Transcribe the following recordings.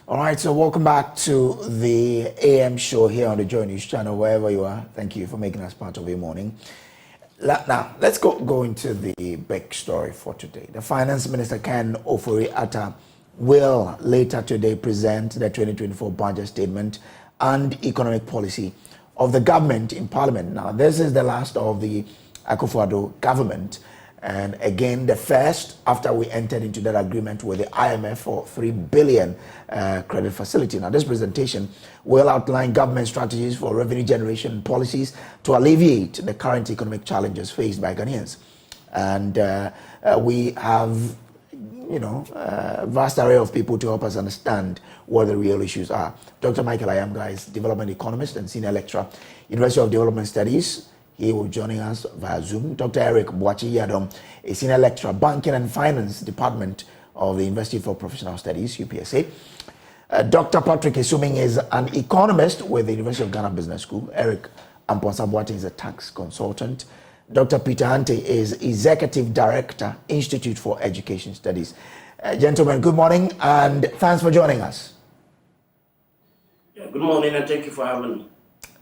All right, so welcome back to the AM show here on the Joy News channel, wherever you are. Thank you for making us part of your morning. Now, let's go into the big story for today. The Finance Minister, Ken Ofori-Atta, will later today present the 2024 budget statement and economic policy of the government in Parliament. Now, this is the last of the Akufo-Addo government. And again, the first after we entered into that agreement with the IMF for 3 billion credit facility. Now, this presentation will outline government strategies for revenue generation policies to alleviate the current economic challenges faced by Ghanaians. And we have, a vast array of people to help us understand what the real issues are. Dr. Michael Ayamga is development economist and senior lecturer, University of Development Studies. He will be joining us via Zoom. Dr. Eric Boachi-Yadom, a senior lecturer, Banking and Finance Department of the University for Professional Studies, UPSA. Dr. Patrick Esuming is an economist with the University of Ghana Business School. Eric Amponsa-Boateng is a tax consultant. Dr. Peter Ante is Executive Director, Institute for Education Studies. Gentlemen, good morning and thanks for joining us. Yeah, good morning and thank you for having me.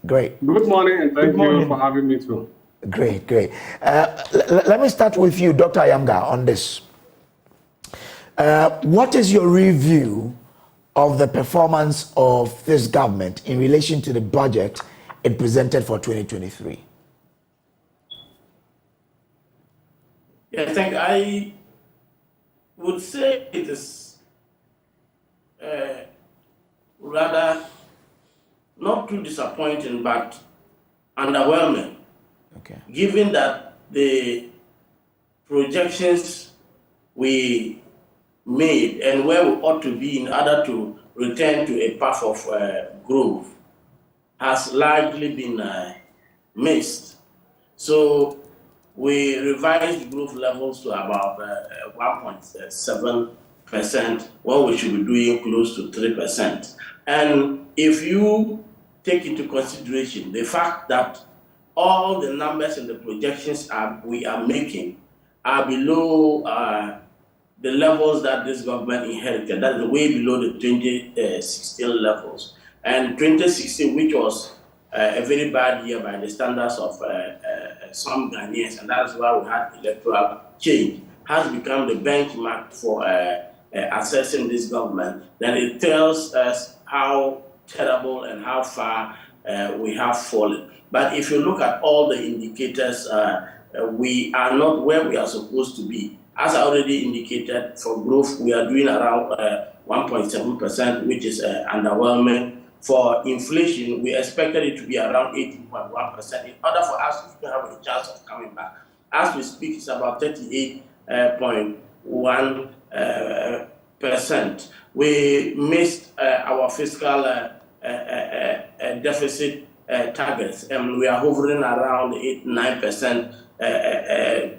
Great. Good morning and thank you for having me too. Great. Let me start with you, Dr. Ayamga, on this. What is your review of the performance of this government in relation to the budget it presented for 2023? Yeah, I would say it is rather not too disappointing, but underwhelming. Okay. Given that the projections we made and where we ought to be in order to return to a path of growth has largely been missed. So we revised growth levels to about 1.7%, when we should be doing close to 3%. And if you take into consideration the fact that all the numbers and the projections we are making are below the levels that this government inherited. That is way below the 2016 levels. And 2016, which was a very bad year by the standards of some Ghanaians, and that's why we had electoral change, has become the benchmark for assessing this government. Then it tells us how terrible and how far we have fallen. But if you look at all the indicators, we are not where we are supposed to be. As I already indicated, for growth, we are doing around 1.7%, which is underwhelming. For inflation, we expected it to be around 18.1%. In order for us to have a chance of coming back, as we speak, it's about 38.1%. We missed our fiscal deficit targets, and we are hovering around 8-9%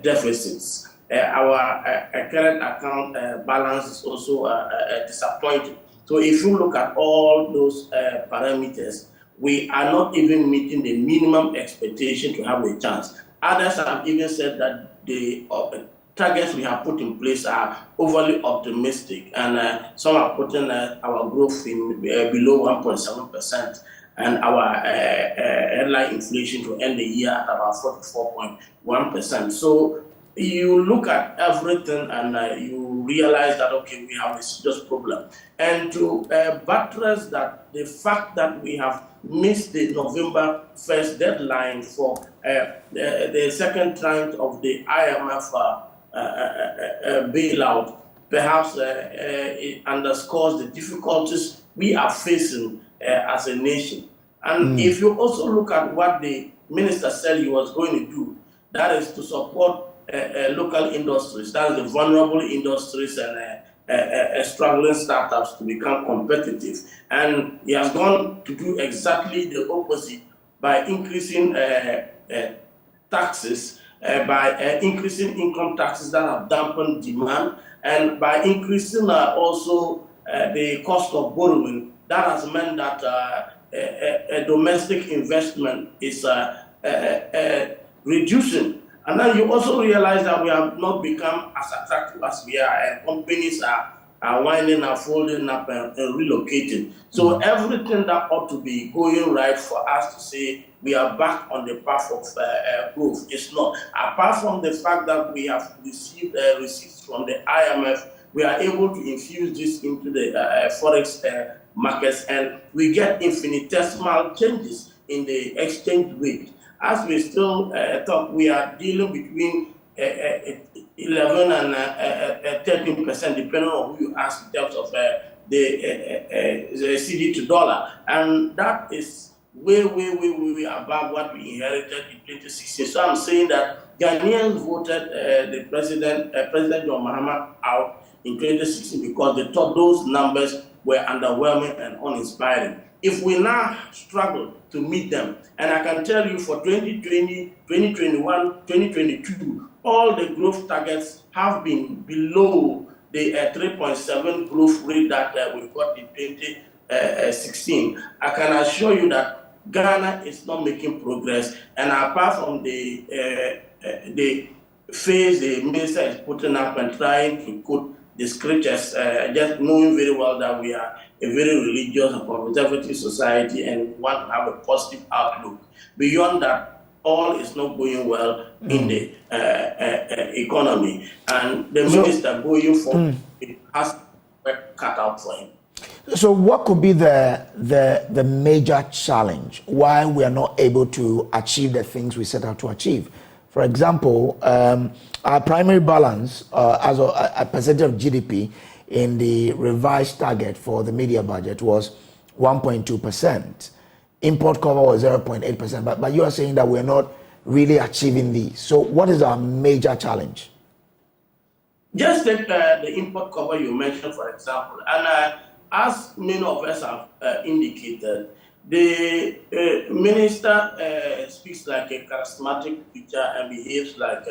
deficits. Our current account balance is also disappointing. So if you look at all those parameters, we are not even meeting the minimum expectation to have a chance. Others have even said that the targets we have put in place are overly optimistic, and some are putting our growth in below 1.7%, and our headline inflation to end the year at about 44.1%. So you look at everything and you realize that, okay, we have a serious problem. And to buttress that, the fact that we have missed the November 1st deadline for the second tranche of the IMF bailout, perhaps it underscores the difficulties we are facing as a nation. And if you also look at what the minister said he was going to do, that is to support local industries, that is the vulnerable industries and struggling startups to become competitive. And he has gone to do exactly the opposite by increasing taxes, by increasing income taxes that have dampened demand, and by increasing also the cost of borrowing. That has meant that domestic investment is reducing. And then you also realize that we have not become as attractive as we are, and companies are are winding up, folding up, and relocating. So everything that ought to be going right for us to say we are back on the path of growth is not. Apart from the fact that we have received receipts from the IMF, we are able to infuse this into the forex markets, and we get infinitesimal changes in the exchange rate. As we still talk, we are dealing between 11 and 13%, depending on who you ask in terms of the CD to dollar, and that is way above what we inherited in 2016. So I'm saying that Ghanaians voted the President John Mahama out in 2016 because they thought those numbers were underwhelming and uninspiring. If we now struggle to meet them, and I can tell you for 2020, 2021, 2022, all the growth targets have been below the 3.7 growth rate that we got in 2016. I can assure you that Ghana is not making progress, and apart from the phase the minister is putting up and trying to quote the scriptures, just knowing very well that we are a very religious and conservative society and want to have a positive outlook. Beyond that, all is not going well in the economy, and the minister going forward has work cut out for him. So what could be the major challenge why we are not able to achieve the things we set out to achieve? For example, our primary balance as a percentage of GDP in the revised target for the media budget was 1.2%. Import cover was 0.8%, but you are saying that we're not really achieving these. So what is our major challenge? Just take the import cover you mentioned, for example, and as many of us have indicated, the minister speaks like a charismatic preacher and behaves like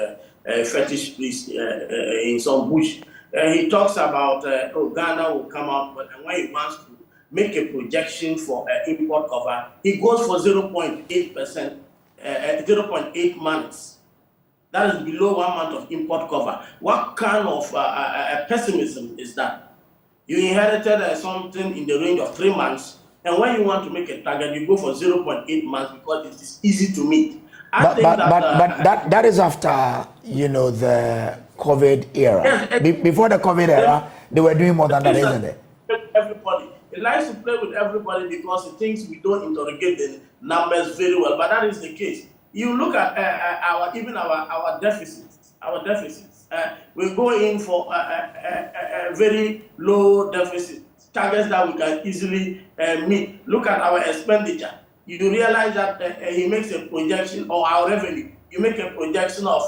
a fetish priest in some bush. He talks about Ghana will come out, but when he wants to make a projection for import cover, he goes for 0.8%, 0.8 months. That is below 1 month of import cover. What kind of pessimism is that? You inherited something in the range of 3 months, and when you want to make a target, you go for 0.8 months because it is easy to meet. But that is after, you know, the COVID era. Yes, before the COVID era, they were doing more than that, isn't it? Everybody. It likes to play with everybody because it thinks we don't interrogate the numbers very well, but that is the case. You look at our deficits. Our deficits. We go in for a very low deficit, targets that we can easily meet. Look at our expenditure. You realize that he makes a projection, or our revenue, you make a projection of,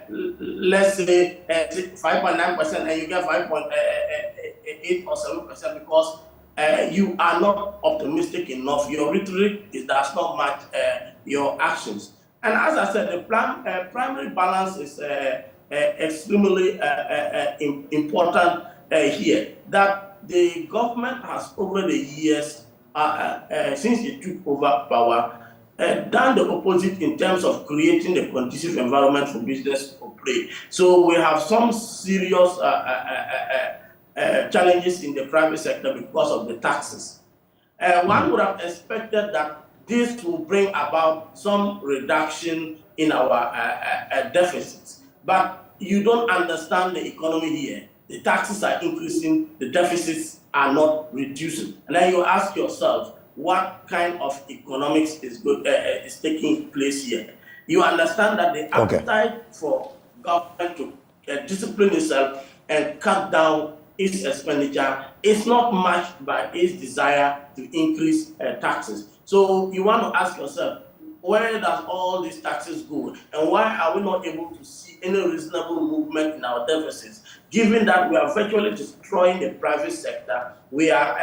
let's say, 5.9%, and you get 5.8 or 7% because you are not optimistic enough. Your rhetoric does not match your actions. And as I said, the primary balance is extremely important here. That the government has over the years, since it took over power, done the opposite in terms of creating a conducive environment for business to operate. So we have some serious challenges in the private sector because of the taxes. One would have expected that this will bring about some reduction in our deficits. But you don't understand the economy here. The taxes are increasing, the deficits are not reducing. And then you ask yourself, what kind of economics is taking place here? You understand that the appetite for government to discipline itself and cut down its expenditure is not matched by its desire to increase taxes. So you want to ask yourself, where does all these taxes go? And why are we not able to see any reasonable movement in our deficits? Given that we are virtually destroying the private sector, we are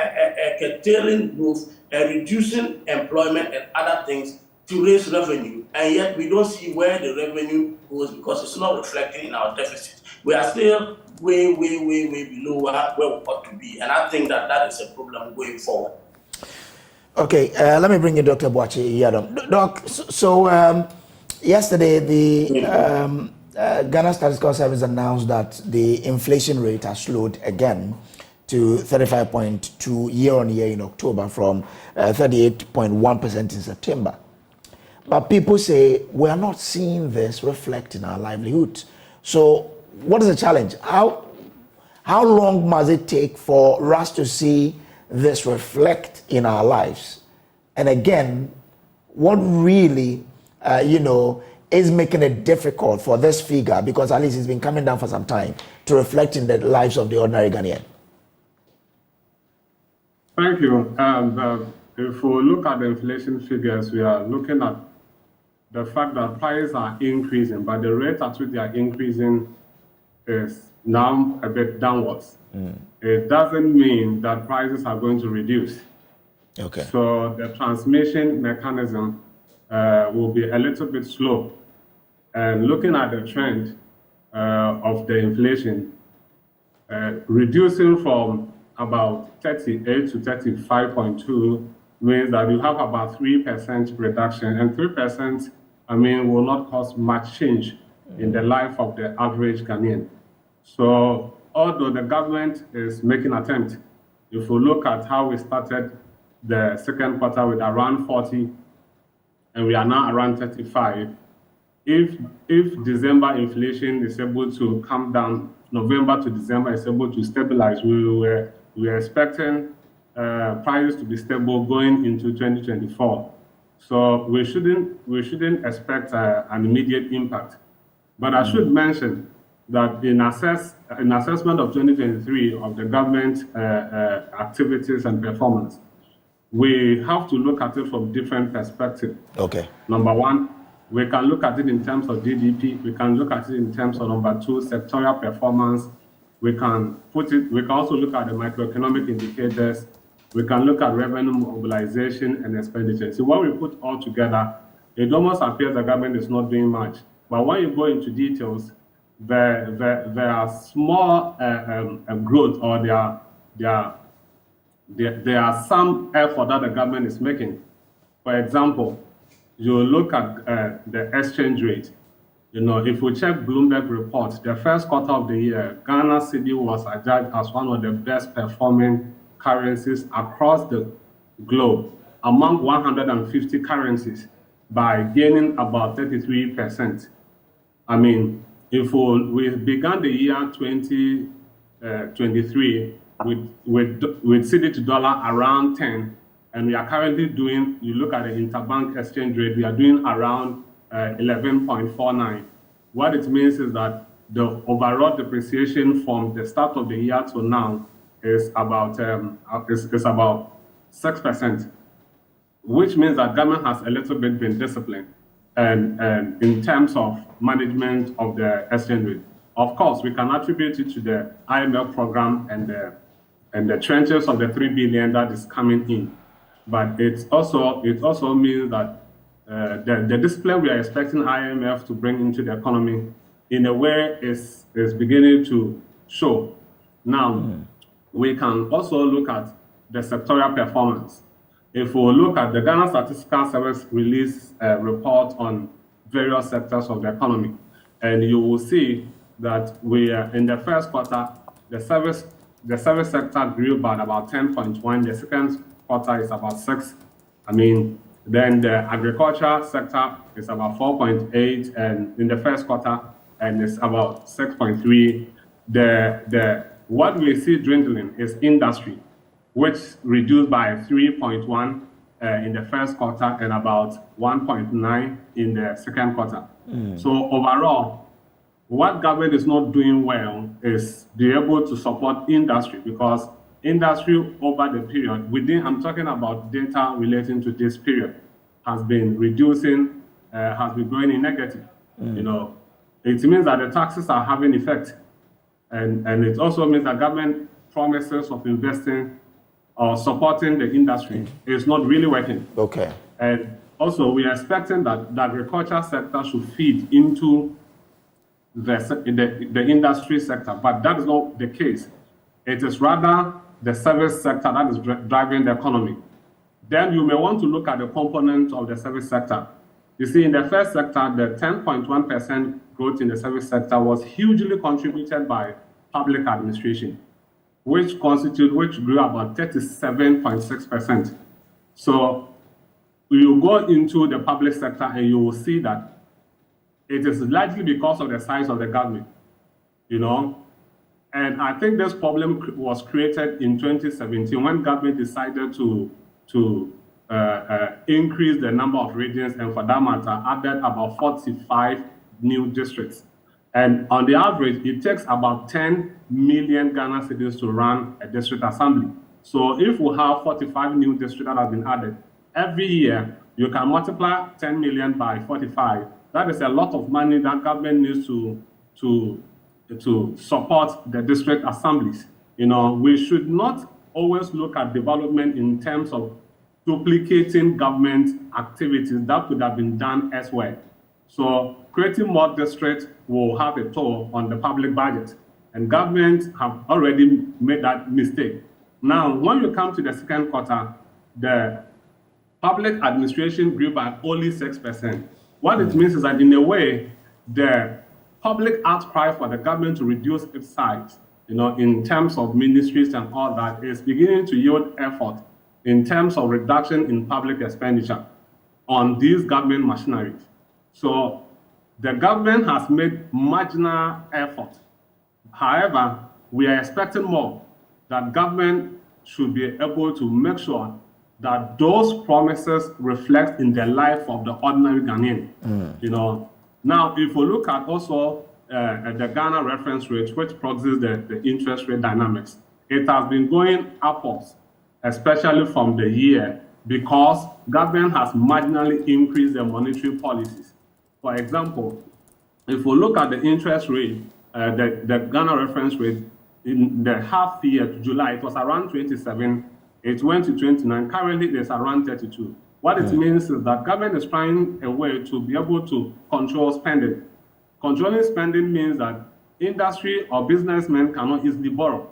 curtailing growth, reducing employment and other things to raise revenue. And yet we don't see where the revenue goes because it's not reflecting in our deficit. We are still way below where we ought to be. And I think that is a problem going forward. Okay, let me bring you Dr. Boakye Yadom. Doc, so yesterday the Ghana Statistical Service announced that the inflation rate has slowed again to 35.2 year-on-year in October from 38.1% in September. But people say we are not seeing this reflect in our livelihoods. So what is the challenge? How long must it take for us to see this reflect in our lives? And again, what really, is making it difficult for this figure, because at least it's been coming down for some time, to reflect in the lives of the ordinary Ghanaian? Thank you. If we look at the inflation figures, we are looking at the fact that prices are increasing, but the rate at which they are increasing is now a bit downwards. It doesn't mean that prices are going to reduce. Okay. So the transmission mechanism will be a little bit slow. And looking at the trend of the inflation, reducing from about 38 to 35.2 means that you have about 3% reduction, and 3%, will not cause much change in the life of the average Ghanaian. So although the government is making an attempt, if we look at how we started the second quarter with around 40, and we are now around 35, if December inflation is able to come down, November to December is able to stabilize, we are expecting prices to be stable going into 2024. So we shouldn't expect an immediate impact. But I should mention that in assessment of 2023 of the government activities and performance, we have to look at it from different perspectives. Okay. Number one, we can look at it in terms of GDP. We can look at it in terms of, number two, sectorial performance. We can also look at the macroeconomic indicators. We can look at revenue mobilization and expenditure. So when we put all together, it almost appears the government is not doing much. But when you go into details, there are small growth, or there are some effort that the government is making. For example, you look at the exchange rate. If we check Bloomberg reports, the first quarter of the year, Ghana cedi was adjudged as one of the best performing currencies across the globe among 150 currencies by gaining about 33%. If we began the year 2023 with cedi to dollar around 10, and we are currently doing, you look at the interbank exchange rate, we are doing around 11.49. What it means is that the overall depreciation from the start of the year to now is about 6%, which means that government has a little bit been disciplined and in terms of management of the exchange rate. Of course, we can attribute it to the IMF program and the trenches of the 3 billion that is coming in. But it also means that the discipline we are expecting IMF to bring into the economy, in a way, is beginning to show. Now, we can also look at the sectorial performance. If we look at the Ghana Statistical Service release report on various sectors of the economy, and you will see that we are in the first quarter, the service sector grew by about 10.1. The second quarter is about 6. Then the agriculture sector is about 4.8, and in the first quarter, and it's about 6.3. What we see dwindling is industry, which reduced by 3.1 in the first quarter and about 1.9 in the second quarter. So overall, what government is not doing well is be able to support industry, because industry over the period, I'm talking about data relating to this period, has been reducing, has been going in negative. It means that the taxes are having effect. And it also means that government promises of investing or supporting the industry is not really working. Okay. And also, we are expecting that the agriculture sector should feed into the industry sector, but that is not the case. It is rather the service sector that is driving the economy. Then you may want to look at the component of the service sector. You see, in the first sector, the 10.1% growth in the service sector was hugely contributed by public administration, which grew about 37.6%. So you go into the public sector and you will see that it is largely because of the size of the government, And I think this problem was created in 2017 when government decided to increase the number of regions and, for that matter, added about 45 new districts. And on the average, it takes about 10 million Ghana cedis to run a district assembly. So if we have 45 new districts that have been added, every year you can multiply 10 million by 45. That is a lot of money that government needs to support the district assemblies. We should not always look at development in terms of duplicating government activities that could have been done elsewhere. So creating more districts will have a toll on the public budget, and governments have already made that mistake. Now, when you come to the second quarter, the public administration grew by only 6%. What it means is that, in a way, the public outcry for the government to reduce its size, in terms of ministries and all that, is beginning to yield effort in terms of reduction in public expenditure on these government machineries. So the government has made marginal effort. However, we are expecting more, that government should be able to make sure that those promises reflect in the life of the ordinary Ghanaian. Now, if we look at also the Ghana reference rate, which proxies the interest rate dynamics, it has been going upwards, especially from the year, because government has marginally increased their monetary policies. For example, if we look at the interest rate, the Ghana reference rate, in the half year to July, it was around 27, it went to 29, currently it's around 32. What it means is that government is trying a way to be able to control spending. Controlling spending means that industry or businessmen cannot easily borrow.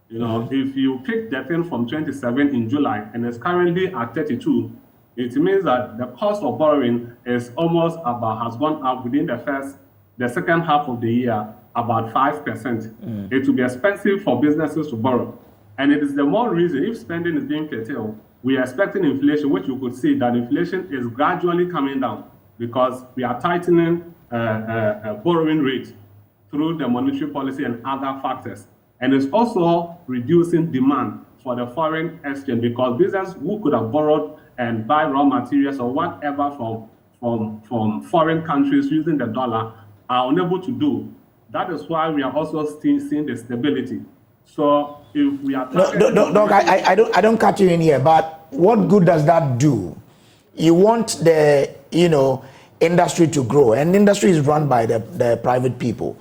If you pick the thing from 27 in July and it's currently at 32, it means that the cost of borrowing is almost has gone up within the second half of the year, about 5%. It will be expensive for businesses to borrow. And it is the more reason, if spending is being curtailed, we are expecting inflation, which you could see that inflation is gradually coming down because we are tightening borrowing rate through the monetary policy and other factors. And it's also reducing demand for the foreign exchange because businesses who could have borrowed and buy raw materials or whatever from foreign countries using the dollar are unable to do. That is why we are also seeing the stability. So if we are... I don't cut you in here, but what good does that do? You want the, industry to grow, and industry is run by the private people,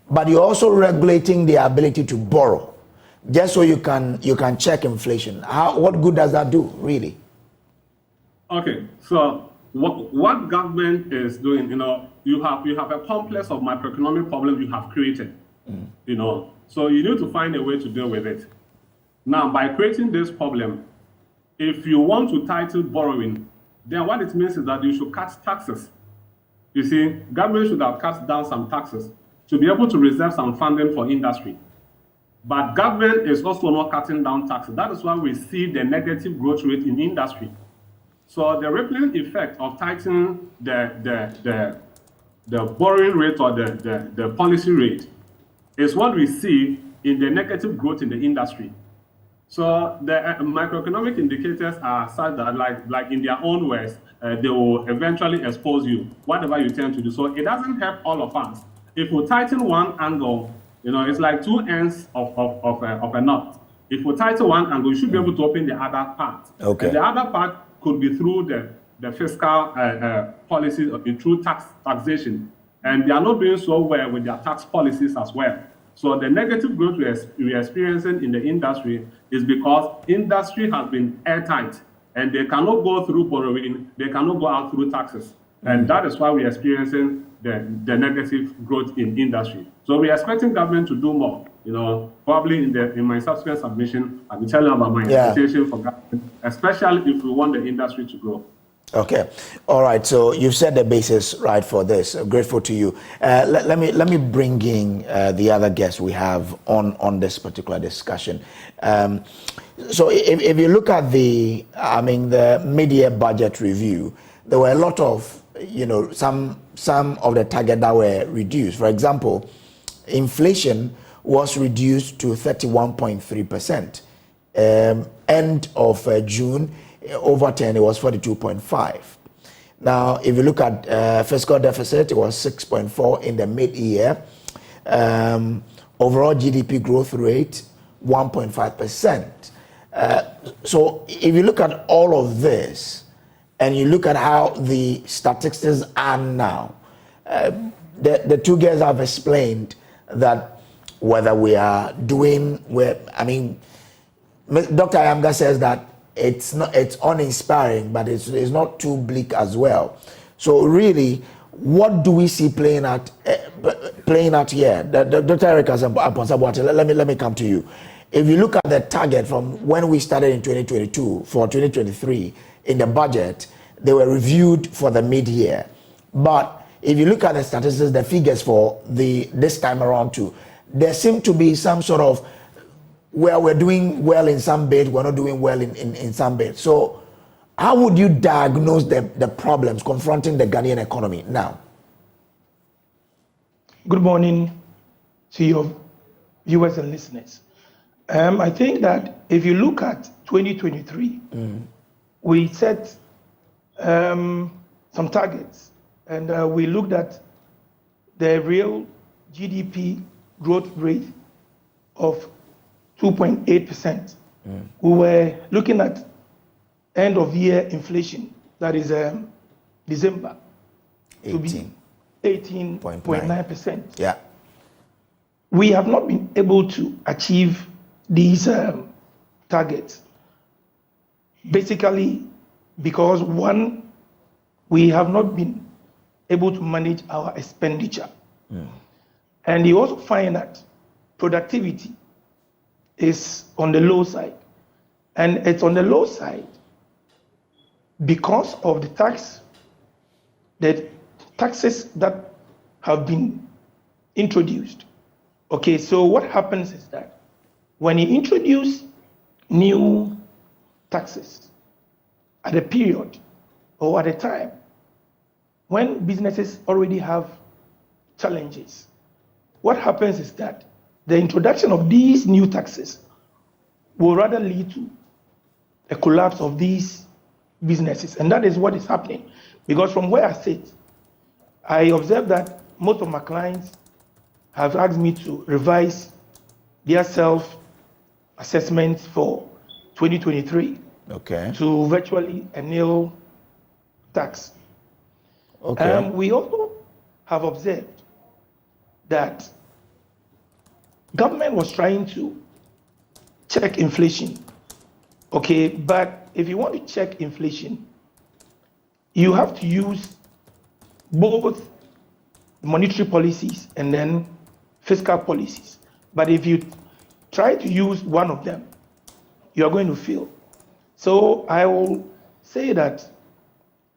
but you're also regulating the ability to borrow, just so you can check inflation. What good does that do, really? Okay, so what government is doing, you have a complex of macroeconomic problems you have created, so you need to find a way to deal with it. Now, by creating this problem, if you want to tighten borrowing, then what it means is that you should cut taxes. You see, government should have cut down some taxes to be able to reserve some funding for industry. But government is also not cutting down taxes. That is why we see the negative growth rate in industry. So the rippling effect of tightening the borrowing rate or the policy rate is what we see in the negative growth in the industry. So the macroeconomic indicators are such that, like in their own words, they will eventually expose you, whatever you tend to do. So it doesn't help all of us. If we tighten one angle, it's like two ends of a knot. If we tighten one angle, you should be able to open the other part. Okay. And the other part could be through the fiscal policies or through taxation. And they are not doing so well with their tax policies as well. So the negative growth we are experiencing in the industry is because industry has been airtight and they cannot go through borrowing, they cannot go out through taxes. And that is why we are experiencing the negative growth in industry. So we are expecting government to do more. Probably in my subsequent submission, I'll be telling about my expectation for government, especially if we want the industry to grow. Okay, all right. So you've set the basis right for this. Grateful to you. Let me bring in the other guests we have on this particular discussion. So if you look at the mid-year budget review, there were a lot of some of the targets that were reduced. For example, inflation was reduced to 31.3%. End of June, over 10, it was 42.5. Now, if you look at fiscal deficit, it was 6.4 in the mid-year. Overall GDP growth rate, 1.5%. So if you look at all of this, and you look at how the statistics are now, the two guys have explained that whether we are doing, Dr. Ayamga says that it's uninspiring, but it's not too bleak as well. So really, what do we see playing out here? Dr. Eric Aponsabuate, let me come to you. If you look at the target from when we started in 2022 for 2023 in the budget, they were reviewed for the mid-year. But if you look at the statistics, the figures for this time around too, there seem to be some sort of where we're doing well in some bits, we're not doing well in some bits. So how would you diagnose the problems confronting the Ghanaian economy now? Good morning to your viewers and listeners. I think that if you look at 2023, we set some targets, and we looked at the real GDP growth rate of 2.8%. We were looking at end of year inflation, that is December, to be 18.9%. Yeah. We have not been able to achieve these targets. Basically, because one, we have not been able to manage our expenditure. And you also find that productivity is on the low side. And it's on the low side because of the taxes that have been introduced. Okay, so what happens is that when you introduce new taxes at a period or at a time when businesses already have challenges, what happens is that the introduction of these new taxes will rather lead to a collapse of these businesses. And that is what is happening. Because from where I sit, I observe that most of my clients have asked me to revise their self-assessments for 2023 to virtually a nil tax. We also have observed that government was trying to check inflation, but if you want to check inflation, you have to use both monetary policies and then fiscal policies. But if you try to use one of them, you are going to fail. So I will say that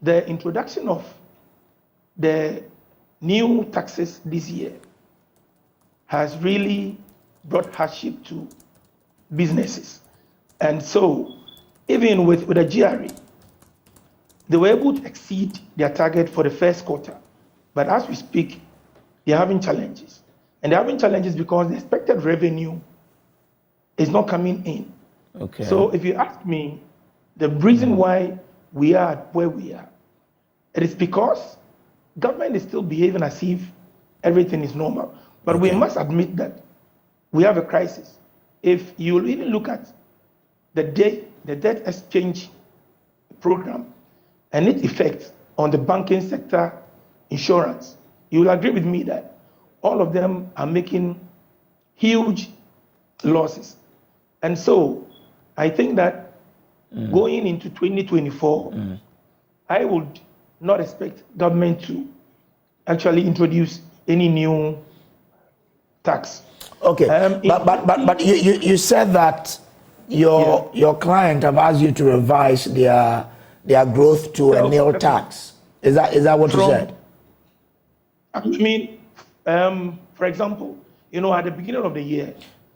the introduction of the new taxes this year has really brought hardship to businesses. And so even with the GRE, they were able to exceed their target for the first quarter. But as we speak, they're having challenges. And they're having challenges because the expected revenue is not coming in. So if you ask me, the reason why we are where we are, it is because government is still behaving as if everything is normal. But we must admit that we have a crisis. If you even look at the debt exchange program and its effect on the banking sector, insurance, you will agree with me that all of them are making huge losses. And so I think that going into 2024, I would not expect government to actually introduce any new tax. But you said that your client have asked you to revise their their growth to a nil tax. Is that what you said? I mean, for example, at the beginning of the year.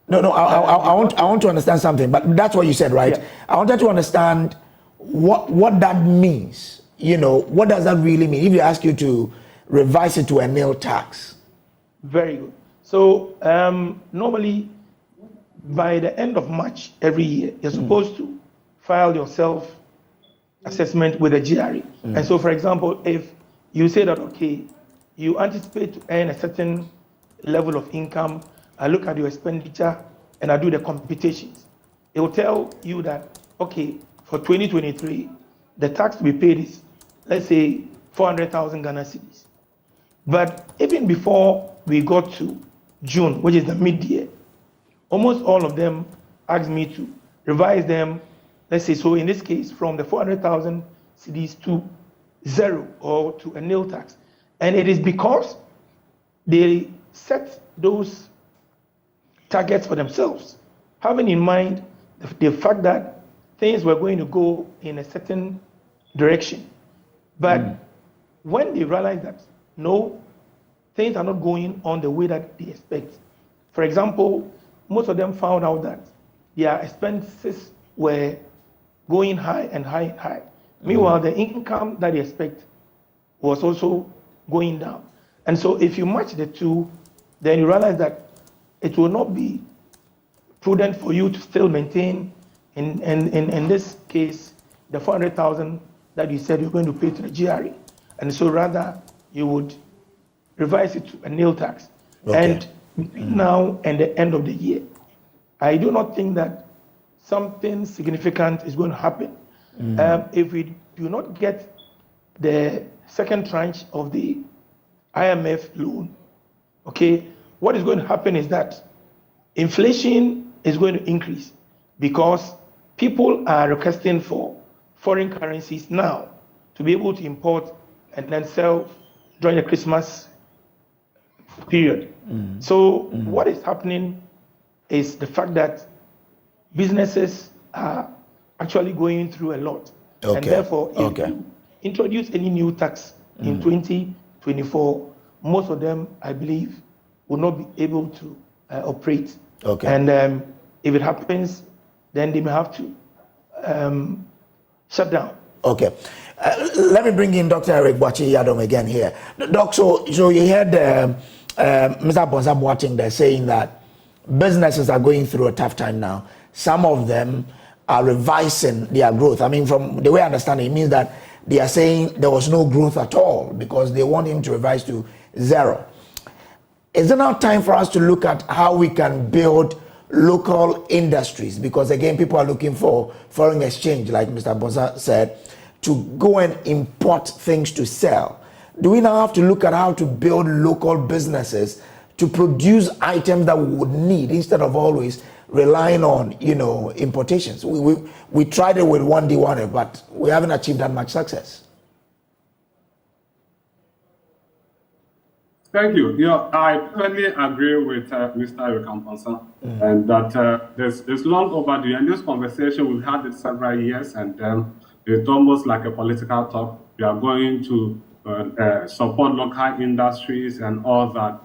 No. I want to understand something, but that's what you said, right? Yeah. I wanted to understand what that means. What does that really mean? If you ask you to revise it to a nil tax. Very good. So normally, by the end of March every year, you're supposed to file your self-assessment with the GRE. And so, for example, if you say that, okay, you anticipate to earn a certain level of income, I look at your expenditure and I do the computations. It will tell you that, okay, for 2023, the tax to be paid is, let's say, 400,000 Ghana cedis. But even before we got to June, which is the mid-year, almost all of them asked me to revise them, let's say, so in this case, from the 400,000 cedis to zero or to a nil tax. And it is because they set those targets for themselves, having in mind the fact that things were going to go in a certain direction. But when they realized that, no, things are not going on the way that they expect. For example, most of them found out that their expenses were going high and high and high. Meanwhile, the income that they expect was also going down. And so if you match the two, then you realize that it will not be prudent for you to still maintain, in this case, the 400,000 that you said you're going to pay to the GRE. And so rather, you would revise it to a nil tax. Okay. And between now and the end of the year, I do not think that something significant is going to happen. If we do not get the second tranche of the IMF loan, okay, what is going to happen is that inflation is going to increase because people are requesting for foreign currencies now to be able to import and then sell during the Christmas period. So what is happening is the fact that businesses are actually going through a lot. Okay. And therefore, if you introduce any new tax in 2024, most of them, I believe, will not be able to operate. Okay. And if it happens, then they may have to shut down. Okay. Let me bring in Dr. Eric Boakye-Yiadom again here. Doc, so you heard Mr. Bonsa Boateng there saying that businesses are going through a tough time now. Some of them are revising their growth. I mean, from the way I understand it, it means that they are saying there was no growth at all because they want him to revise to zero. Is it now time for us to look at how we can build local industries? Because again, people are looking for foreign exchange, like Mr. Bonsa said, to go and import things to sell. Do we now have to look at how to build local businesses to produce items that we would need instead of always relying on, importations? We tried it with 1D1, but we haven't achieved that much success. Thank you. I totally agree with Mr. Eric Bonsa, and that it's long overdue. And this conversation, we've had it several years, and it's almost like a political talk. We are going to support local industries and all that.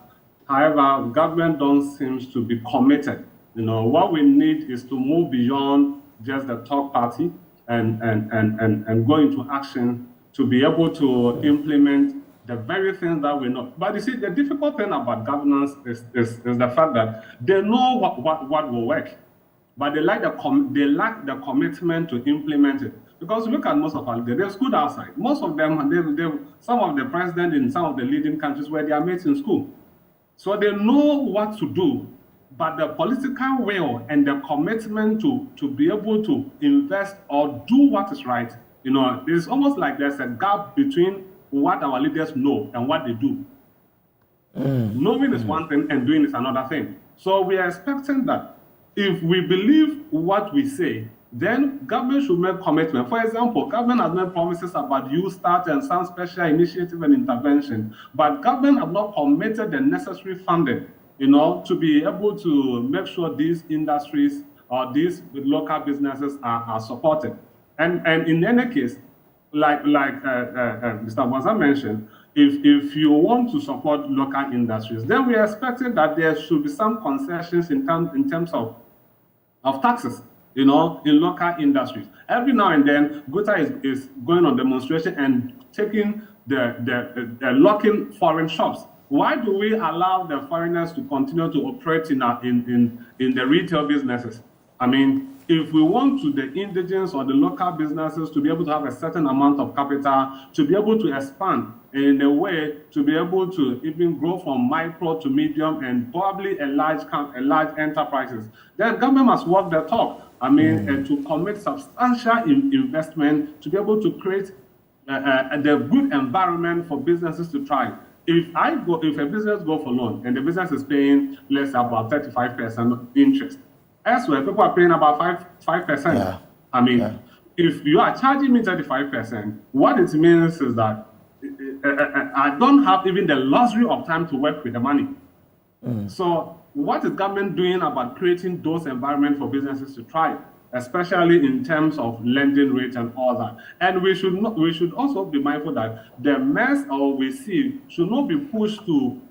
However, government don't seem to be committed. What we need is to move beyond just the talk party and go into action to be able to implement the very things that we know. But you see, the difficult thing about governance is the fact that they know what will work, but they lack the commitment to implement it. Because look at most of our leaders, they're schooled outside. Most of them, some of the presidents in some of the leading countries where they are mates in school. So they know what to do, but the political will and the commitment to be able to invest or do what is right, it's almost like there's a gap between what our leaders know and what they do. Knowing is one thing and doing is another thing. So we are expecting that if we believe what we say, then government should make commitment. For example, government has made promises about youth start and some special initiative and intervention, but government have not committed the necessary funding, to be able to make sure these industries or these local businesses are supported. And in any case, like Mr. Bonza mentioned, if you want to support local industries, then we are expecting that there should be some concessions in terms of taxes, in local industries. Every now and then, Guta is going on demonstration and taking the locking foreign shops. Why do we allow the foreigners to continue to operate in the retail businesses? I mean, if we want the indigenous or the local businesses to be able to have a certain amount of capital, to be able to expand in a way to be able to even grow from micro to medium and probably a large enterprises, then government must walk the talk. I mean, to commit substantial investment to be able to create the good environment for businesses to thrive. If a business go for loan and the business is paying less about 35% interest, elsewhere people are paying about 5%. Yeah. I mean, if you are charging me 35%, what it means is that I don't have even the luxury of time to work with the money. So what is government doing about creating those environments for businesses to thrive, especially in terms of lending rates and all that? And we should also be mindful that the mess we see should not be pushed to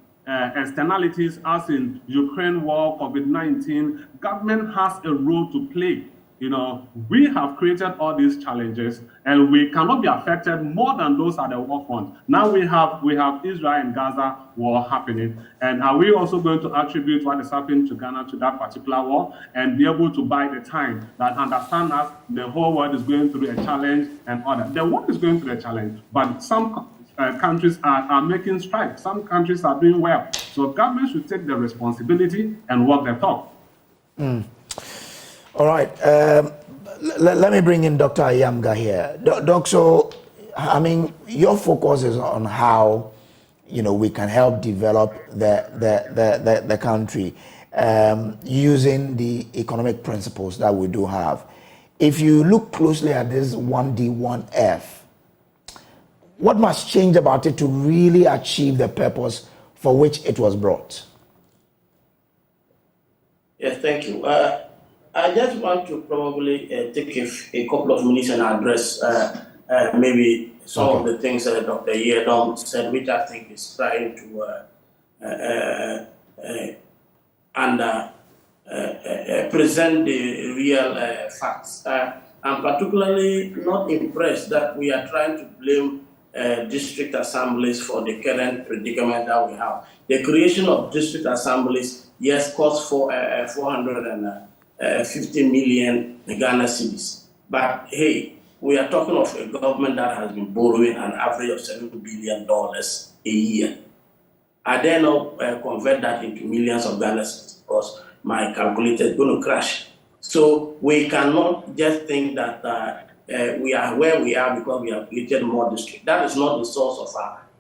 externalities as in Ukraine war, COVID-19. Government has a role to play. We have created all these challenges, and we cannot be affected more than those at the war front. Now we have Israel and Gaza war happening, and are we also going to attribute what is happening to Ghana to that particular war and be able to buy the time that understand that the whole world is going through a challenge and all that? The world is going through a challenge, but some countries are making strides. Some countries are doing well. So government should take the responsibility and walk the talk. All right. Let me bring in Dr. Ayamga here. Doc, so, I mean, your focus is on how, we can help develop the country using the economic principles that we do have. If you look closely at this 1D, 1F, what must change about it to really achieve the purpose for which it was brought? Yes, thank you. I just want to probably take a couple of minutes and address maybe some of the things that Dr. Yedom said, which I think is trying to present the real facts. I'm particularly not impressed that we are trying to blame district assemblies for the current predicament that we have. The creation of district assemblies, yes, costs for 450 million Ghana cedis. But hey, we are talking of a government that has been borrowing an average of $7 billion a year. I dare not convert that into millions of Ghana cedis because my calculator is going to crash. So we cannot just think that we are where we are because we have created more districts. That is not the source of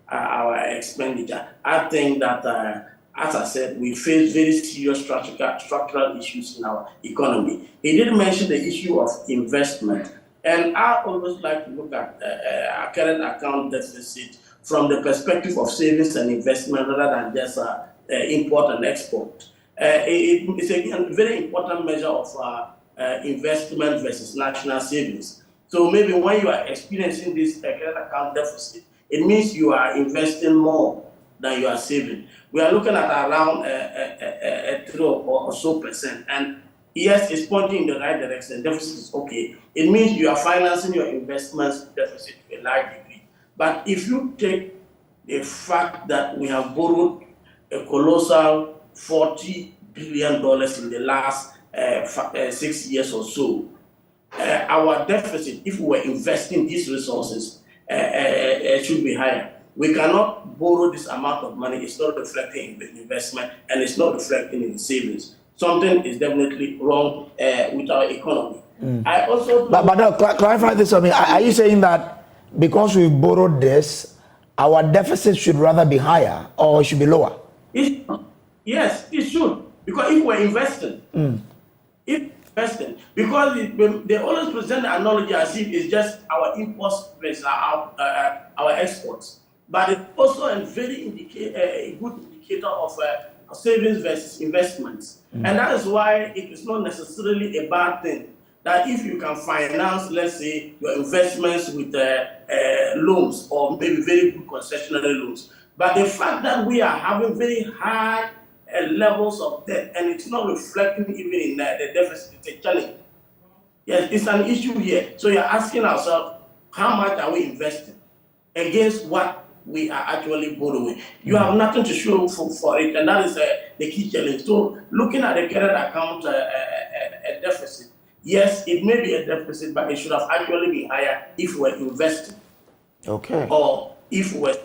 our expenditure. I think that, as I said, we face very serious structural issues in our economy. He did mention the issue of investment. And I always like to look at our current account deficit from the perspective of savings and investment rather than just import and export. It's a very important measure of investment versus national savings. So maybe when you are experiencing this current account deficit, it means you are investing more than you are saving. We are looking at around 3 or so percent. And yes, it's pointing in the right direction. Deficit is okay. It means you are financing your investments deficit to a large degree. But if you take the fact that we have borrowed a colossal $40 billion in the last 6 years or so, our deficit, if we were investing these resources, should be higher. We cannot borrow this amount of money. It's not reflecting in investment and it's not reflecting in savings. Something is definitely wrong with our economy. I also... But clarify this for me. Are you saying that because we borrowed this, our deficit should rather be higher or should be lower? Yes, it should. Because if we're investing, because they always present the analogy as if it's just our imports versus our exports. But it's also a very good indicator of savings versus investments. And that is why it is not necessarily a bad thing that if you can finance, let's say, your investments with loans or maybe very good concessionary loans. But the fact that we are having very high levels of debt and it's not reflecting even in the deficit, it's a challenge. Yes, it's an issue here. So you're asking ourselves, how much are we investing against what we are actually borrowing? You have nothing to show for it, and that is the key challenge. So looking at the current account a deficit, yes, it may be a deficit, but it should have actually been higher if we're investing. Okay. Or if we're,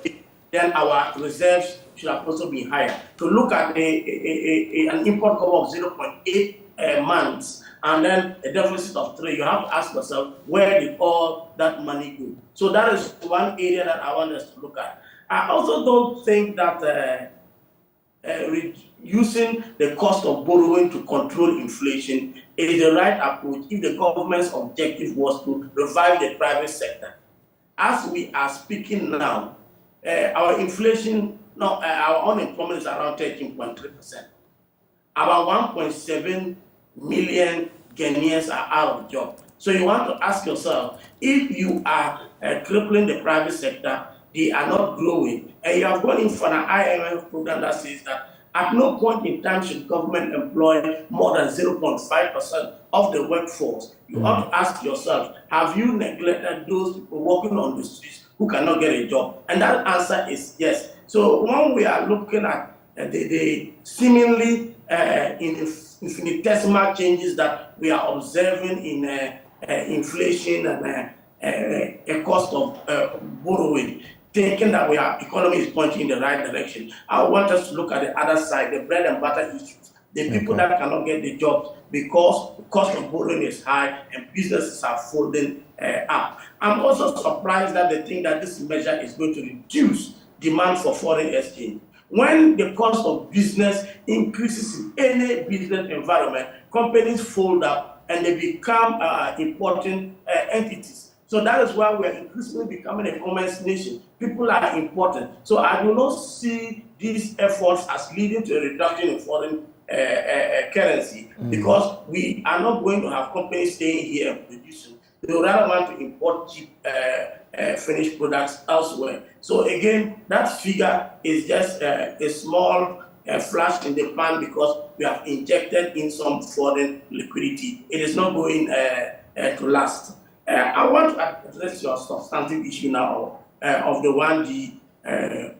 then our reserves should have also been higher. To look at an import cover of 0.8 months and then a deficit of 3, you have to ask yourself, where did all that money go? So that is one area that I want us to look at. I also don't think that reducing the cost of borrowing to control inflation is the right approach if the government's objective was to revive the private sector. As we are speaking now, our inflation, our unemployment is around 13.3%. About 1.7 million Ghanaians are out of job. So you want to ask yourself, if you are crippling the private sector, they are not growing, and you have gone in for an IMF program that says that at no point in time should government employ more than 0.5% of the workforce. You ought to ask yourself, have you neglected those people working on the streets who cannot get a job? And that answer is yes. So when we are looking at the seemingly infinitesimal changes that we are observing in inflation and a cost of borrowing, thinking that our economy is pointing in the right direction, I want us to look at the other side, the bread and butter issues, the people that cannot get the jobs because the cost of borrowing is high and businesses are folding up. I'm also surprised that they think that this measure is going to reduce demand for foreign exchange. When the cost of business increases in any business environment, companies fold up and they become important entities. So that is why we are increasingly becoming a commerce nation. People are important. So I do not see these efforts as leading to a reduction in foreign currency because we are not going to have companies staying here and producing. They would rather want to import cheap finished products elsewhere. So again, that figure is just a small flash in the pan because we have injected in some foreign liquidity. It is not going to last. I want to address your substantive issue now of the 1G,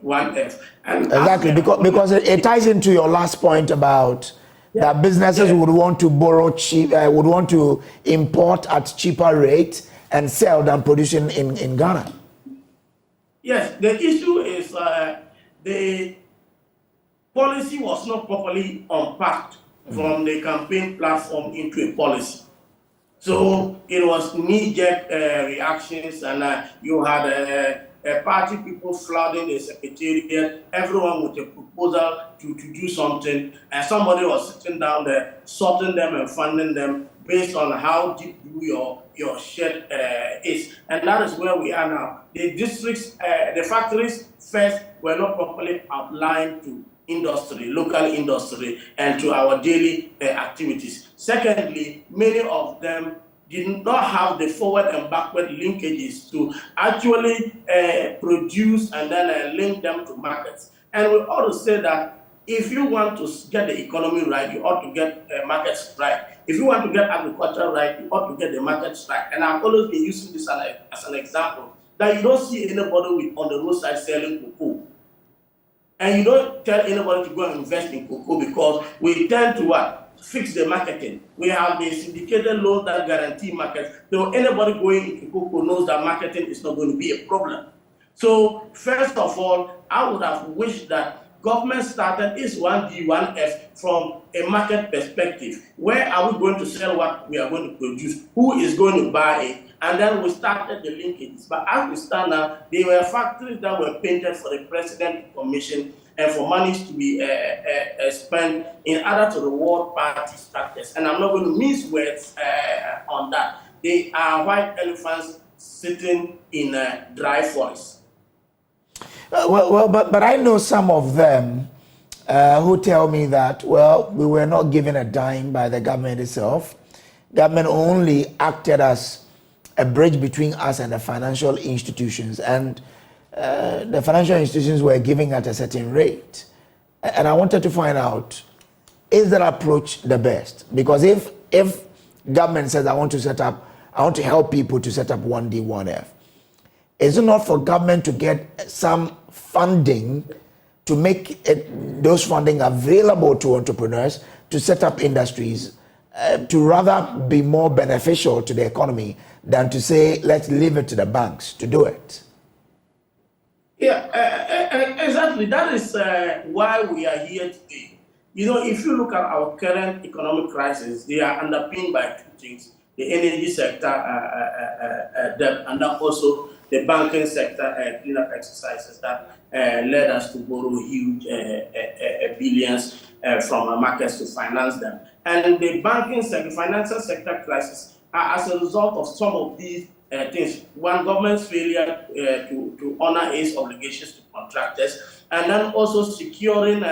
1F. And exactly, because it ties into your last point about that businesses would want to borrow cheap, would want to import at cheaper rate and sell than producing in Ghana. Yes, the issue is the policy was not properly unpacked from the campaign platform into a policy. So it was knee-jerk reactions, and you had party people flooding the secretariat, everyone with a proposal to do something, and somebody was sitting down there, sorting them and funding them based on how deep blue your shirt is. And that is where we are now. The districts, the factories first were not properly outlined to industry, local industry, and to our daily activities. Secondly, many of them did not have the forward and backward linkages to actually produce and then link them to markets. And we ought to say that if you want to get the economy right, you ought to get markets right. If you want to get agriculture right, you ought to get the markets right. And I've always been using this as an example, that you don't see anybody on the roadside selling cocoa. And you don't tell anybody to go and invest in cocoa because we tend to what? Fix the marketing. We have the syndicated loans that guarantee markets. So anybody going into cocoa knows that marketing is not going to be a problem. So first of all, I would have wished that government started this 1G, 1F from a market perspective. Where are we going to sell what we are going to produce? Who is going to buy it? And then we started the linkages. But as we stand now, there were factories that were painted for the president to commission and for monies to be spent in order to reward party structures. And I'm not going to mince words on that. They are white elephants sitting in a dry forest. But I know some of them who tell me that, well, we were not given a dime by the government itself. government only acted as a bridge between us and the financial institutions, and the financial institutions were giving at a certain rate. And I wanted to find out, is that approach the best? Because if government says, I want to help people to set up 1D, 1F, is it not for government to get some funding to make those funding available to entrepreneurs to set up industries, to rather be more beneficial to the economy than to say, let's leave it to the banks to do it? Yeah, exactly. That is why we are here today. You know, if you look at our current economic crisis, they are underpinned by two things: the energy sector debt, and also the banking sector cleanup exercises that led us to borrow huge billions from markets to finance them. And the banking sector, financial sector crisis, are as a result of some of these things. One, government's failure to honor its obligations to contractors, and then also securing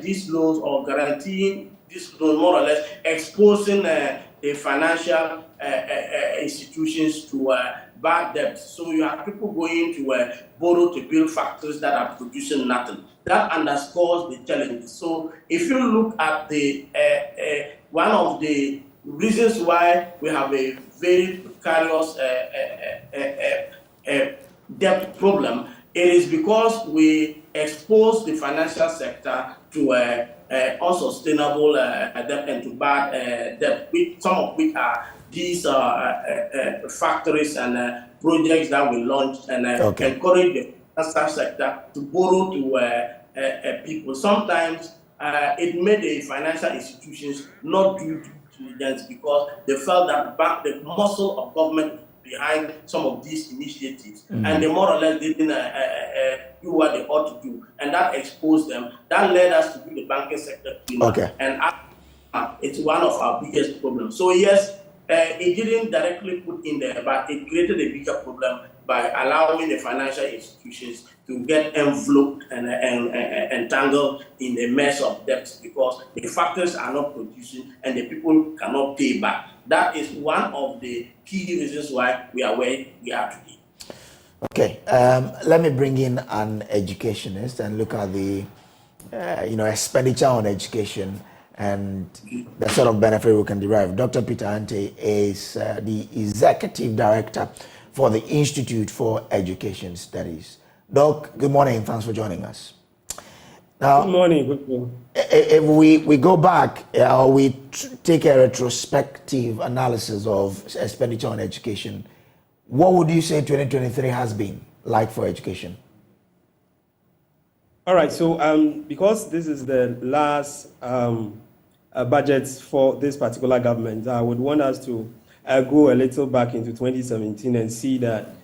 these loans or guaranteeing this loan, more or less exposing the financial institutions to bad debt. So you have people going to borrow to build factories that are producing nothing. That underscores the challenges. So if you look at the one of the reasons why we have a very precarious debt problem, it is because we expose the financial sector to unsustainable debt and to bad debt, some of which are these factories and projects that we launched and encourage the financial sector to borrow to people. Sometimes it made the financial institutions not do due diligence because they felt that the muscle of government behind some of these initiatives, and they more or less didn't do what they ought to do, and that exposed them. That led us to do the banking sector cleanup, and it's one of our biggest problems. So yes, it didn't directly put in there, but it created a bigger problem by allowing the financial institutions to get enveloped and entangled in the mess of debts because the factors are not producing and the people cannot pay back. That is one of the key reasons why we are where we are today. Okay, let me bring in an educationist and look at the expenditure on education and the sort of benefit we can derive. Dr. Peter Ante is the Executive Director for the Institute for Education Studies. Doc, good morning. Thanks for joining us. Now, good morning. Good morning. If we go back, we take a retrospective analysis of expenditure on education, what would you say 2023 has been like for education? All right. So because this is the last budget for this particular government, I would want us to go a little back into 2017 and see that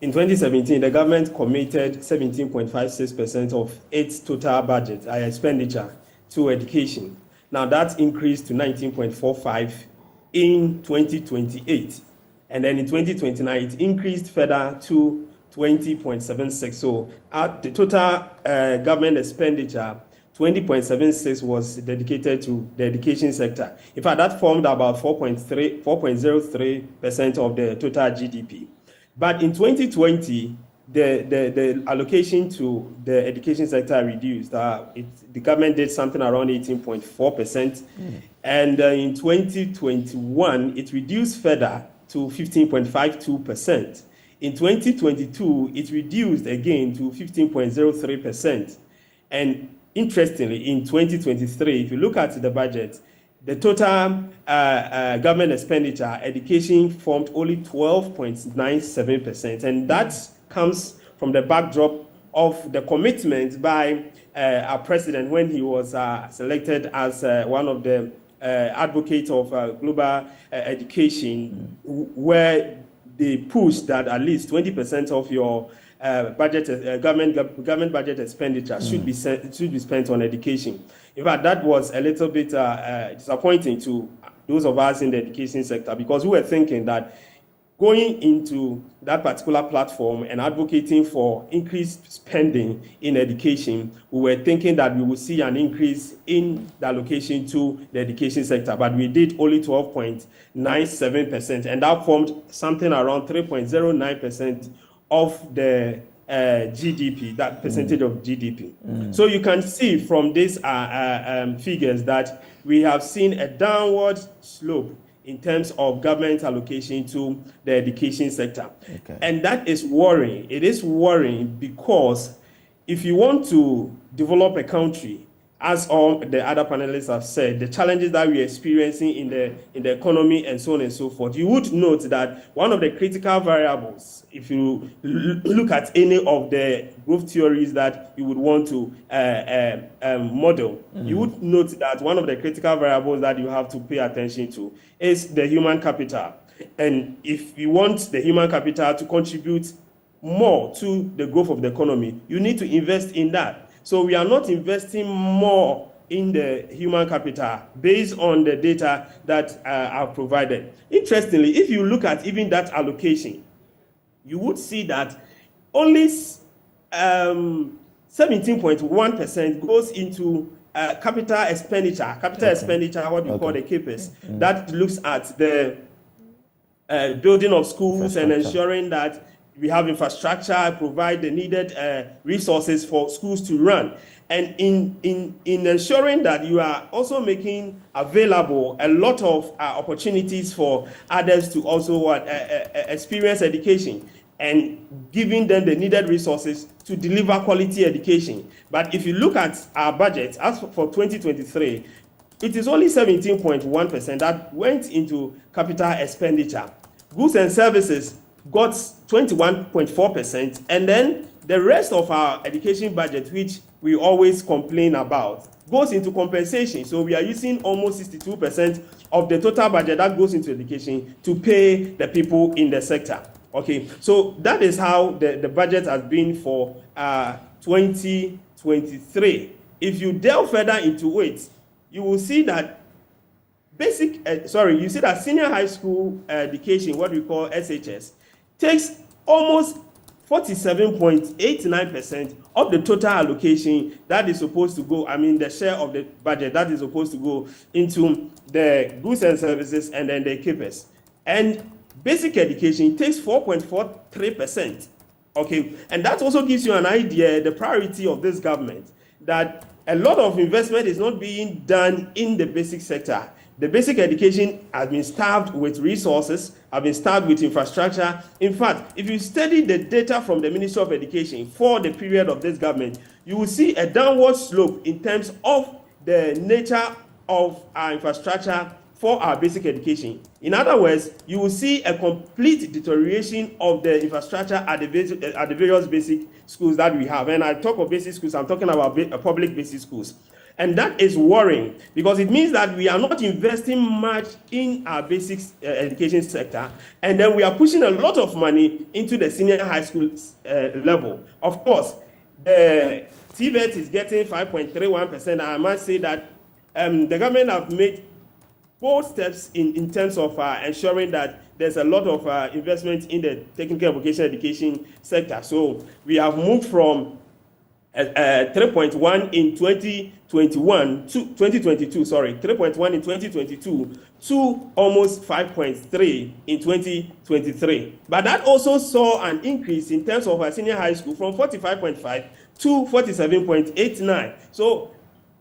in 2017, the government committed 17.56% of its total budget, expenditure, to education. Now that increased to 19.45% in 2028. And then in 2029, it increased further to 20.76%. So the total government expenditure, 20.76 was dedicated to the education sector. In fact, that formed about 4.03% of the total GDP. But in 2020, the allocation to the education sector reduced. The government did something around 18.4%. And in 2021, it reduced further to 15.52%. In 2022, it reduced again to 15.03%. And interestingly, in 2023, if you look at the budget, the total government expenditure, education formed only 12.97%. And that comes from the backdrop of the commitment by our president when he was selected as one of the advocates of global education, where they pushed that at least 20% of your government budget expenditure should be spent on education. In fact, that was a little bit disappointing to those of us in the education sector because we were thinking that going into that particular platform and advocating for increased spending in education, we were thinking that we would see an increase in the allocation to the education sector, but we did only 12.97%, and that formed something around 3.09% of the GDP, that percentage of GDP. So you can see from these figures that we have seen a downward slope in terms of government allocation to the education sector. Okay. And that is worrying. It is worrying because if you want to develop a country, as all the other panelists have said, the challenges that we're experiencing in the economy and so on and so forth, you would note that one of the critical variables, if you look at any of the growth theories that you would want to model, you would note that one of the critical variables that you have to pay attention to is the human capital. And if you want the human capital to contribute more to the growth of the economy, you need to invest in that. So we are not investing more in the human capital based on the data that are provided. Interestingly, if you look at even that allocation, you would see that only 17.1% goes into capital expenditure. Capital expenditure, what we call the CAPEX, that looks at the building of schools and ensuring that we have infrastructure, provide the needed resources for schools to run. And in ensuring that you are also making available a lot of opportunities for others to also experience education and giving them the needed resources to deliver quality education. But if you look at our budget, as for 2023, it is only 17.1% that went into capital expenditure. Goods and services got 21.4%, and then the rest of our education budget, which we always complain about, goes into compensation. So we are using almost 62% of the total budget that goes into education to pay the people in the sector. Okay, so that is how the budget has been for 2023. If you delve further into it, you will see that you see that senior high school education, what we call SHS, takes almost 47.89% of the total allocation that is supposed to go, the share of the budget that is supposed to go into the goods and services and then the CAPEX. And basic education takes 4.43%. Okay, and that also gives you an idea, the priority of this government, that a lot of investment is not being done in the basic sector. The basic education has been starved with resources, has been starved with infrastructure. In fact, if you study the data from the Ministry of Education for the period of this government, you will see a downward slope in terms of the nature of our infrastructure for our basic education. In other words, you will see a complete deterioration of the infrastructure at the various basic schools that we have. And I talk of basic schools, I'm talking about public basic schools. And that is worrying because it means that we are not investing much in our basic education sector, and then we are pushing a lot of money into the senior high school level. Of course, the TVET is getting 5.31%. I must say that the government have made bold steps in terms of ensuring that there's a lot of investment in the technical vocational education sector. So we have moved from 3.1 in 2021 to 2022, 3.1 in 2022 to almost 5.3 in 2023. But that also saw an increase in terms of our senior high school from 45.5 to 47.89. So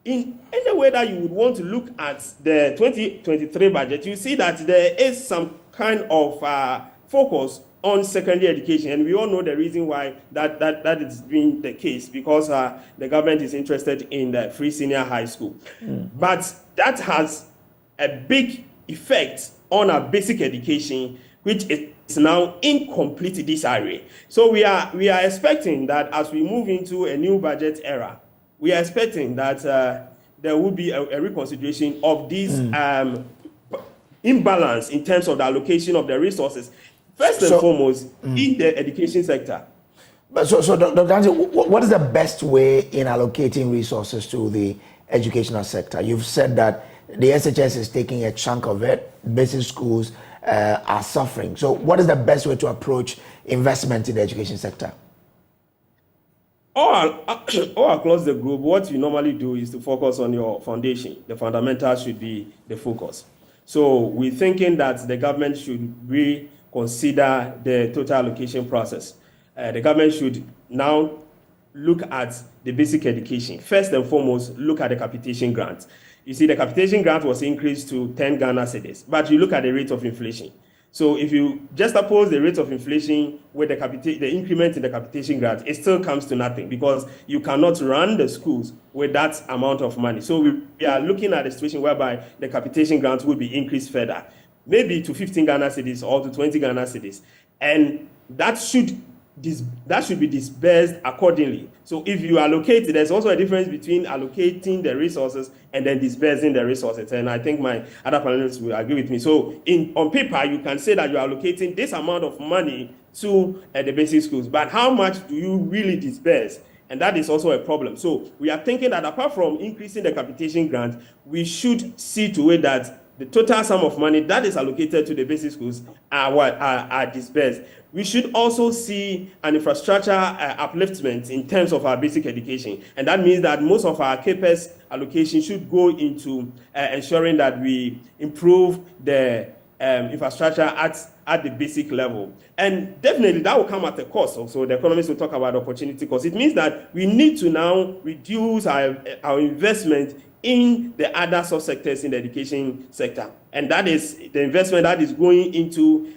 in any way that you would want to look at the 2023 budget, you see that there is some kind of focus on secondary education, and we all know the reason why that is being the case, because the government is interested in the free senior high school. But that has a big effect on our basic education, which is now in complete disarray. So we are expecting that as we move into a new budget era, we are expecting that there will be a reconsideration of this imbalance in terms of the allocation of the resources. First and foremost, in the education sector. But so Dr. Anzi, what is the best way in allocating resources to the educational sector? You've said that the SHS is taking a chunk of it, basic schools, are suffering. So what is the best way to approach investment in the education sector? All across the globe, what you normally do is to focus on your foundation. The fundamentals should be the focus. So we're thinking that the government should reconsider the total allocation process. The government should now look at the basic education. First and foremost, look at the capitation grant. You see, the capitation grant was increased to 10 Ghana cedis, but you look at the rate of inflation. So if you just oppose the rate of inflation with the increment in the capitation grant, it still comes to nothing because you cannot run the schools with that amount of money. So we are looking at a situation whereby the capitation grant will be increased further, maybe to 15 Ghana cedis or to 20 Ghana cedis. And that should be dispersed accordingly. So if you allocate, there's also a difference between allocating the resources and then dispersing the resources. And I think my other panelists will agree with me. So on paper, you can say that you're allocating this amount of money to the basic schools, but how much do you really disperse? And that is also a problem. So we are thinking that apart from increasing the capitation grant, we should see to it that the total sum of money that is allocated to the basic schools are dispersed. We should also see an infrastructure upliftment in terms of our basic education. And that means that most of our CAPEX allocation should go into ensuring that we improve the infrastructure at the basic level. And definitely that will come at a cost. So the economists will talk about opportunity cost. It means that we need to now reduce our investment in the other subsectors in the education sector. And that is the investment that is going into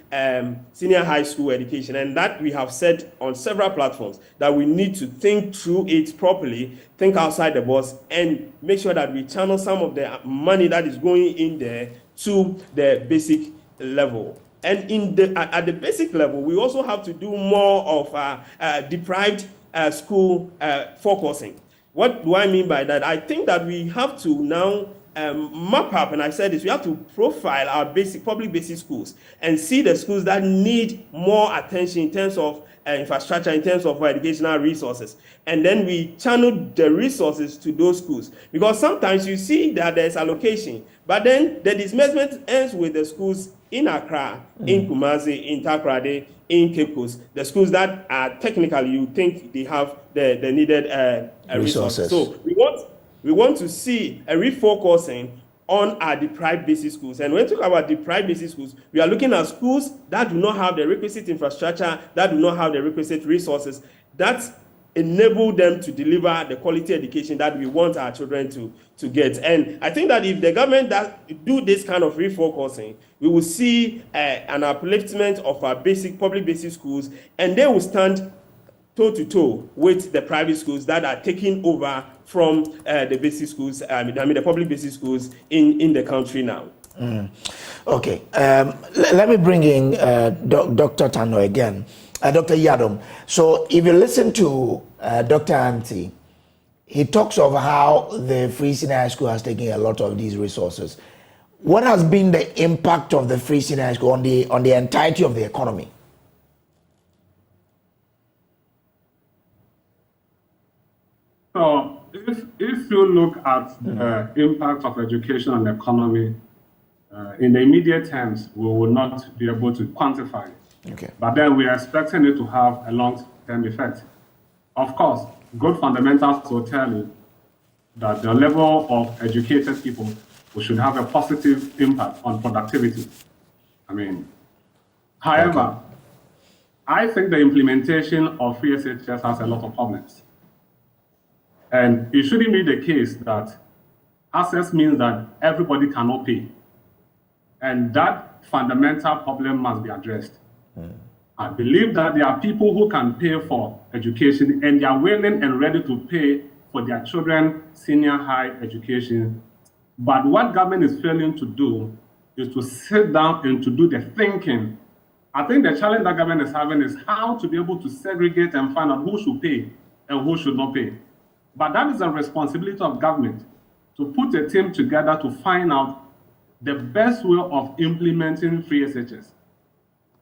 senior high school education. And that we have said on several platforms that we need to think through it properly, think outside the box, and make sure that we channel some of the money that is going in there to the basic level. And at the basic level, we also have to do more of deprived school focusing. What do I mean by that? I think that we have to now map up, and I said this, we have to profile our public basic schools and see the schools that need more attention in terms of infrastructure, in terms of educational resources. And then we channel the resources to those schools. Because sometimes you see that there's allocation, but then the disbursement ends with the schools in Accra, in Kumasi, in Takoradi, in Cape Coast, the schools that are technically, you think they have the needed resources. So we want to see a refocusing on our deprived basic schools. And when we talk about deprived basic schools, we are looking at schools that do not have the requisite infrastructure, that do not have the requisite resources, that enable them to deliver the quality education that we want our children to get. And I think that if the government does do this kind of refocusing, we will see an upliftment of our public basic schools, and they will stand toe-to-toe with the private schools that are taking over from the basic schools, the public basic schools in the country now. Okay, let me bring in Dr. Tano again. Dr. Yadom, so if you listen to Dr. Anti, he talks of how the Free Senior High School has taken a lot of these resources. What has been the impact of the Free Senior High School on the entirety of the economy? So if you look at the impact of education on the economy, in the immediate terms, we will not be able to quantify it. Okay. But then we are expecting it to have a long-term effect. Of course, good fundamentals will tell you that the level of educated people should have a positive impact on productivity. However, I think the implementation of free SHS has a lot of problems. And it shouldn't be the case that access means that everybody cannot pay. And that fundamental problem must be addressed. I believe that there are people who can pay for education and they are willing and ready to pay for their children senior high education. But what government is failing to do is to sit down and to do the thinking. I think the challenge that government is having is how to be able to segregate and find out who should pay and who should not pay. But that is a responsibility of government to put a team together to find out the best way of implementing free SHS.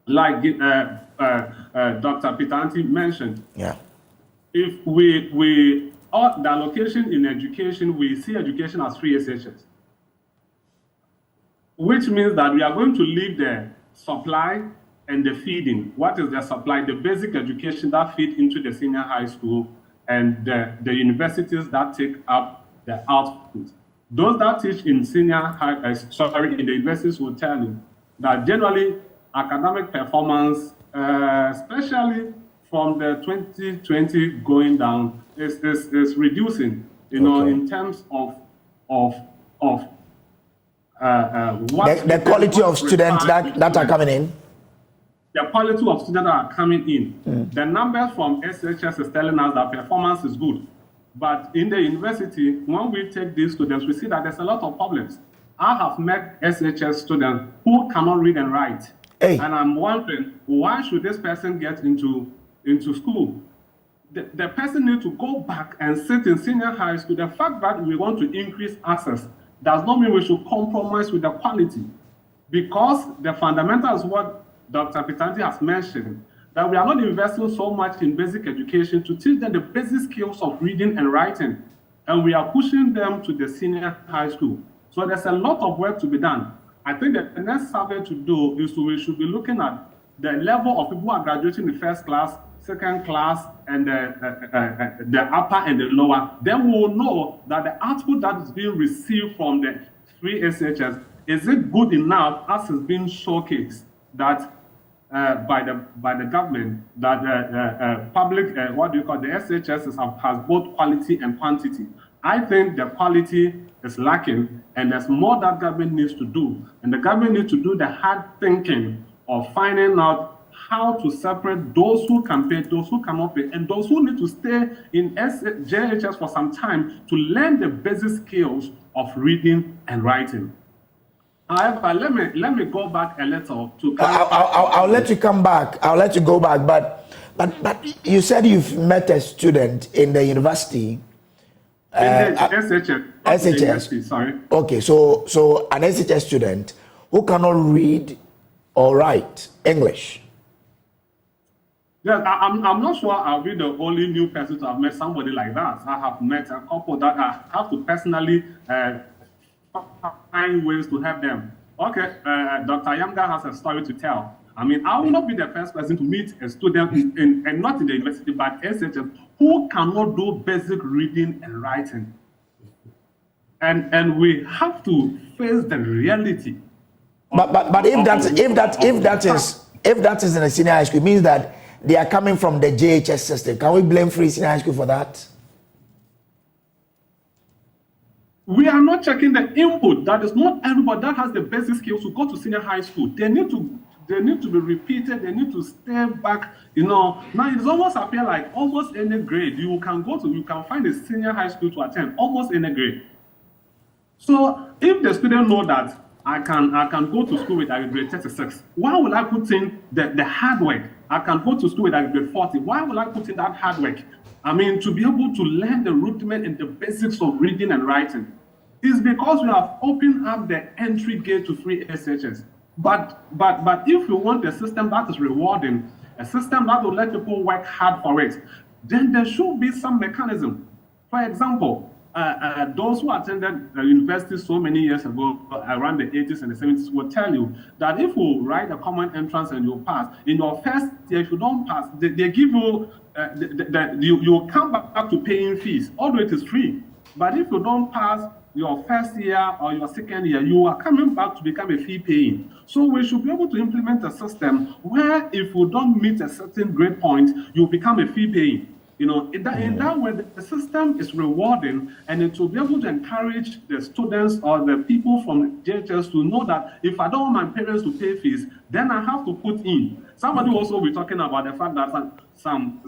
Like Dr. Pitanti mentioned, if the allocation in education, we see education as free SHS, which means that we are going to leave the supply and the feeding. What is the supply? The basic education that feed into the senior high school and the universities that take up the output. Those that teach in in the universities will tell you that generally academic performance, especially from the 2020 going down, is reducing. In terms of what the quality of students that are coming in. The quality of students that are coming in. The numbers from SHS is telling us that performance is good. But in the university, when we take these students, we see that there's a lot of problems. I have met SHS students who cannot read and write. Hey. And I'm wondering, why should this person get into school? The person needs to go back and sit in senior high school. The fact that we want to increase access does not mean we should compromise with the quality. Because the fundamentals, what Dr. Pitanti has mentioned, that we are not investing so much in basic education to teach them the basic skills of reading and writing. And we are pushing them to the senior high school. So there's a lot of work to be done. I think that the next survey to do is we should be looking at the level of people who are graduating in first class, second class, and the upper and the lower. Then we will know that the output that is being received from the three SHS, is it good enough as is being showcased that by the government, that public, the SHS has both quality and quantity. I think the quality is lacking, and there's more that government needs to do. And the government needs to do the hard thinking of finding out how to separate those who can pay, those who cannot pay, and those who need to stay in JHS for some time to learn the basic skills of reading and writing. However, let me go back a little to. I'll let you come back. I'll let you go back. But you said you've met a student in the university. SHS. Sorry. Okay, so an SHS student who cannot read or write English. Yes, I'm not sure I'll be the only new person to have met somebody like that. I have met a couple that I have to personally find ways to help them. Okay, Dr. Yamga has a story to tell. I mean, I will not be the first person to meet a student and not in the university, but SHS, who cannot do basic reading and writing. And we have to face the reality. But if that is in a senior high school, it means that they are coming from the JHS system. Can we blame Free Senior High School for that? We are not checking the input. That is not everybody that has the basic skills to go to senior high school. They need to be repeated. They need to step back. Now it's almost appear like almost any grade you can find a senior high school to attend, almost any grade. So if the student know that I can go to school with a grade 36, why will I put in the hard work? I can go to school with a grade 40. Why will I put in that hard work? I mean, to be able to learn the rudiment and the basics of reading and writing. It's because we have opened up the entry gate to free SHS. But if you want a system that is rewarding, a system that will let people work hard for it, then there should be some mechanism. For example, those who attended university so many years ago, around the 80s and the 70s, will tell you that if you write a common entrance and you pass, in your first year, if you don't pass, they give you, you come back to paying fees, although it is free. But if you don't pass your first year or your second year, you are coming back to become a fee paying. So we should be able to implement a system where if you don't meet a certain grade point, you become a fee paying. In that way, the system is rewarding, and it will be able to encourage the students or the people from JHS to know that if I don't want my parents to pay fees, then I have to put in. Somebody also will be talking about the fact that some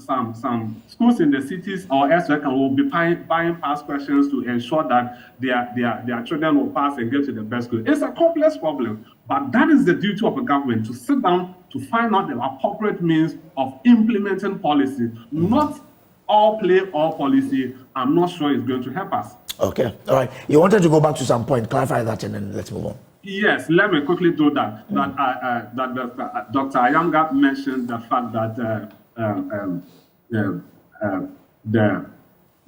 schools in the cities or elsewhere will be buying past questions to ensure that their children will pass and get to the best school. It's a complex problem, but that is the duty of a government, to sit down to find out the appropriate means of implementing policy, not all play, all policy. I'm not sure it's going to help us. Okay, all right. You wanted to go back to some point, clarify that, and then let's move on. Yes, let me quickly do that. Dr. Ayamga mentioned the fact that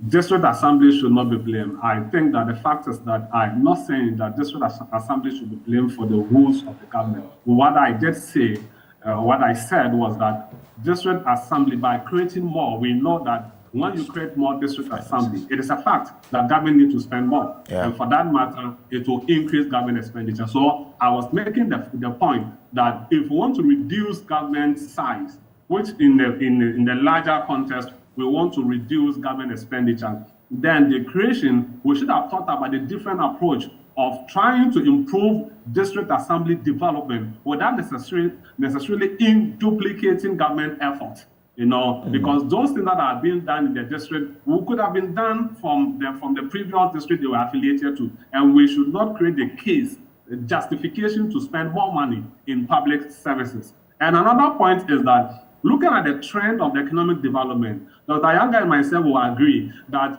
district assembly should not be blamed. I think that the fact is that I'm not saying that district assembly should be blamed for the rules of the government. What I did say, what I said was that district assembly, by creating more, we know that when you create more district assembly, it is a fact that government needs to spend more. Yeah. And for that matter, it will increase government expenditure. So I was making the point that if we want to reduce government size, which in the larger context, we want to reduce government expenditure, then the creation, we should have thought about a different approach of trying to improve district assembly development without necessarily in duplicating government effort. Because those things that are being done in the district could have been done from the previous district they were affiliated to, and we should not create the case, the justification to spend more money in public services. And another point is that looking at the trend of the economic development, Dr. Yanga and myself will agree that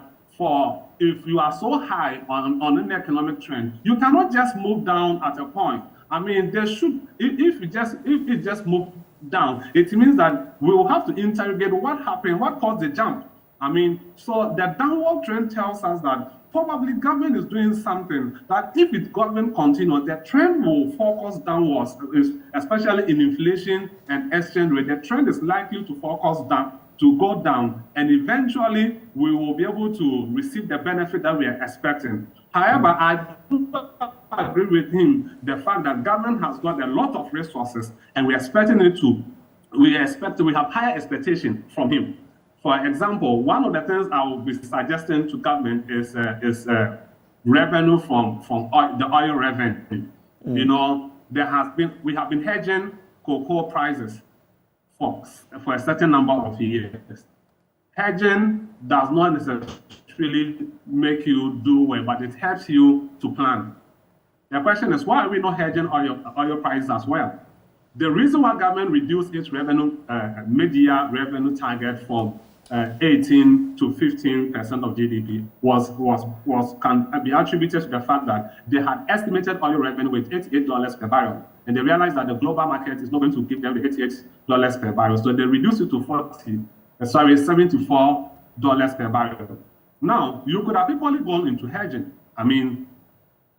if you are so high on an economic trend, you cannot just move down at a point. I mean, there should, if it just move down, it means that we will have to interrogate what happened, what caused the jump. I mean, so the downward trend tells us that probably government is doing something, that if the government continues, the trend will focus downwards, especially in inflation and exchange rate. The trend is likely to focus down, to go down, and eventually we will be able to receive the benefit that we are expecting. However, I do not agree with him, the fact that government has got a lot of resources and we have higher expectation from him. For example, one of the things I will be suggesting to government is revenue from the oil revenue. We have been hedging cocoa prices for a certain number of years. Hedging does not necessarily make you do well, but it helps you to plan. The question is, why are we not hedging oil prices as well? The reason why government reduced its revenue mid-year revenue target from 18 to 15% of GDP can be attributed to the fact that they had estimated oil revenue with $88 per barrel, and they realized that the global market is not going to give them the $88 per barrel, so they reduced it to $74 per barrel. Now, you could have equally gone into hedging. I mean,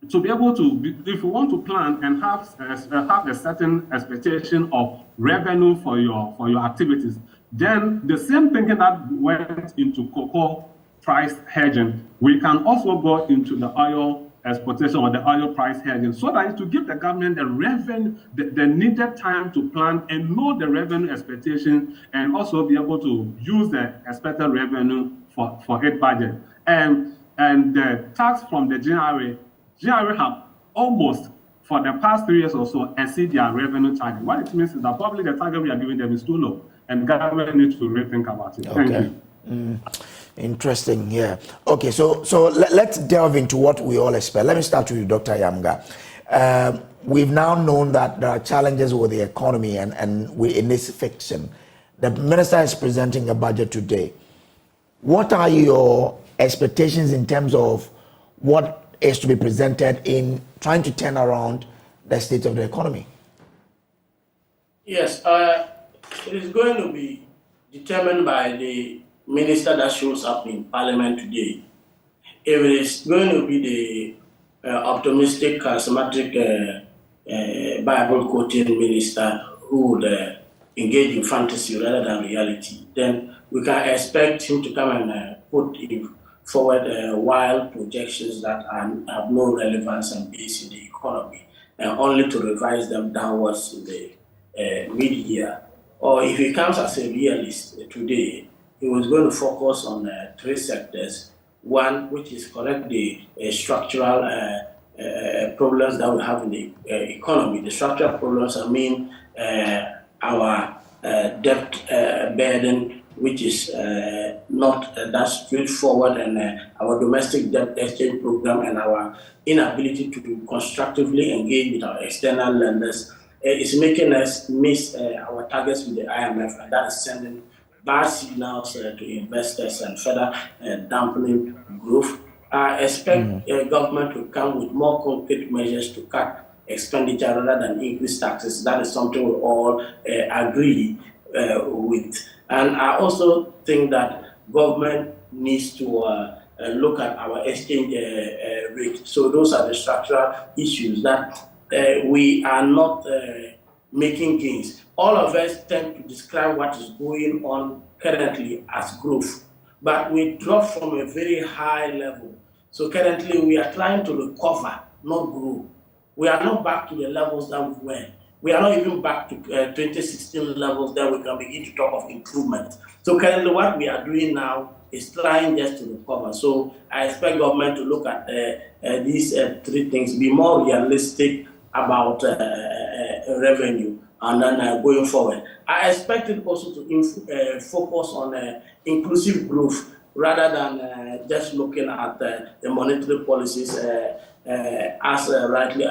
to be able to, if you want to plan and have a certain expectation of revenue for your activities, then the same thinking that went into cocoa price hedging, we can also go into the oil exportation or the oil price hedging, so that to give the government the revenue, the needed time to plan and know the revenue expectation, and also be able to use the expected revenue for its budget. And the tax from the GRA have almost, for the past 3 years or so, exceed their revenue target. What it means is that probably the target we are giving them is too low, and government needs to rethink about it. Thank you. Interesting, yeah. Okay, so let's delve into what we all expect. Let me start with you, Dr. Yamga. We've now known that there are challenges with the economy, and we in this fiction. The minister is presenting a budget today. What are your expectations in terms of what is to be presented in trying to turn around the state of the economy? Yes, it is going to be determined by the minister that shows up in Parliament today. If it is going to be the optimistic, charismatic, Bible-quoting minister who would engage in fantasy rather than reality, then we can expect him to come and put forward wild projections that have no relevance and base in the economy, and only to revise them downwards in the mid-year. Or if he comes as a realist today, he was going to focus on 3 sectors. One, which is correct the structural problems that we have in the economy. The structural problems, I mean, our debt burden, which is not that straightforward, and our domestic debt exchange program and our inability to constructively engage with our external lenders is making us miss our targets with the IMF, and that is sending bad signals to investors and further dampening growth. I expect government to come with more concrete measures to cut expenditure rather than increase taxes. That is something we all agree with. And I also think that government needs to look at our exchange rate. So those are the structural issues that we are not making gains. All of us tend to describe what is going on currently as growth, but we dropped from a very high level. So currently we are trying to recover, not grow. We are not back to the levels that we were. We are not even back to 2016 levels that we can begin to talk of improvement. So currently what we are doing now is trying just to recover. So I expect government to look at these three things, be more realistic about revenue, and then going forward. I expect it also to focus on inclusive growth rather than just looking at the monetary policies as rightly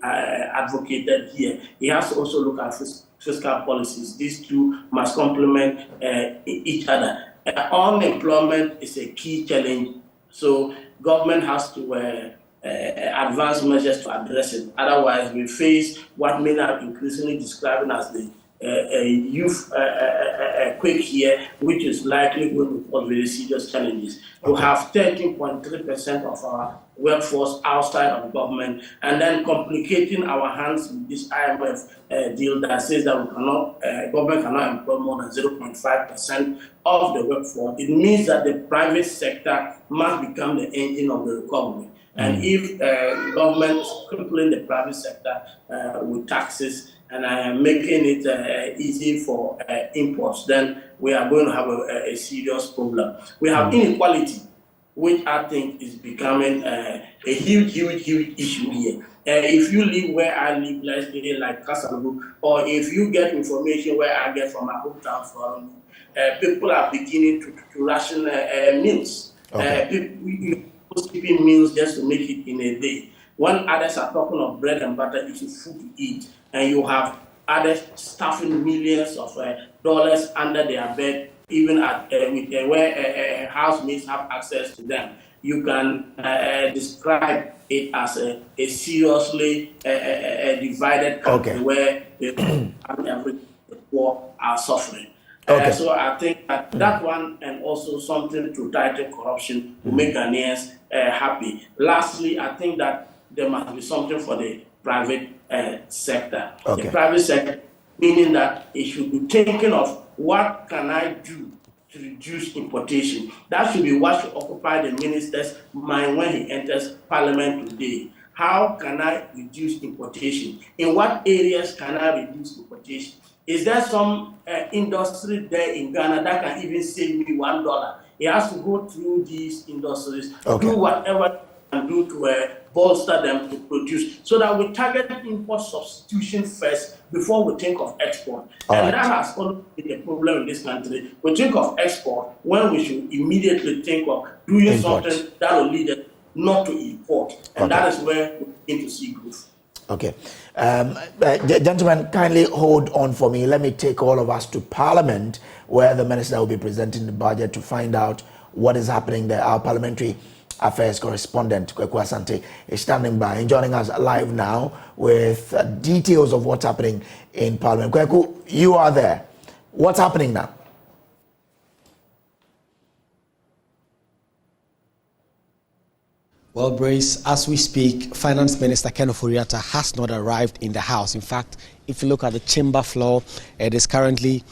advocated here. He has to also look at fiscal policies. These two must complement each other. Unemployment is a key challenge, so government has to advance measures to address it. Otherwise, we face what many are increasingly describing as the youth quake here, which is likely going to cause very serious challenges. Okay. We have 13.3% of our workforce outside of government, and then complicating our hands with this IMF deal that says that we cannot, government cannot employ more than 0.5% of the workforce. It means that the private sector must become the engine of the recovery. And if government is crippling the private sector with taxes and making it easy for imports, then we are going to have a serious problem. We have inequality, which I think is becoming a huge issue here. If you live where I live, let's say like Kasalu, or if you get information where I get from my hometown forum, people are beginning to ration meals. Okay. People keeping meals just to make it in a day. When others are talking of bread and butter, it is food to eat, and you have others stuffing millions of dollars under their bed, even at where housemates have access to them. You can describe it as a seriously divided country where the poor are suffering. Okay. So I think that one, and also something to tighten corruption, will make Ghanaians happy. Lastly, I think that there must be something for the private sector. Okay. The private sector, meaning that it should be thinking of what can I do to reduce importation. That should be what should occupy the minister's mind when he enters Parliament today. How can I reduce importation? In what areas can I reduce importation? Is there some industry there in Ghana that can even save me $1? He has to go through these industries, do whatever he can do to bolster them to produce, so that we target import substitution first before we think of export. That has always been a problem in this country. We think of export when we should immediately think of doing something that will lead us not to import. And that is where we begin to see growth. Okay. Gentlemen, kindly hold on for me. Let me take all of us to Parliament, where the Minister will be presenting the budget to find out what is happening there. Our Parliamentary Affairs correspondent, Kweku Asante, is standing by and joining us live now with details of what's happening in Parliament. Kweku, you are there. What's happening now? Well, Brace, as we speak, Finance Minister Ken Ofori-Atta has not arrived in the House. In fact, if you look at the chamber floor, it is currently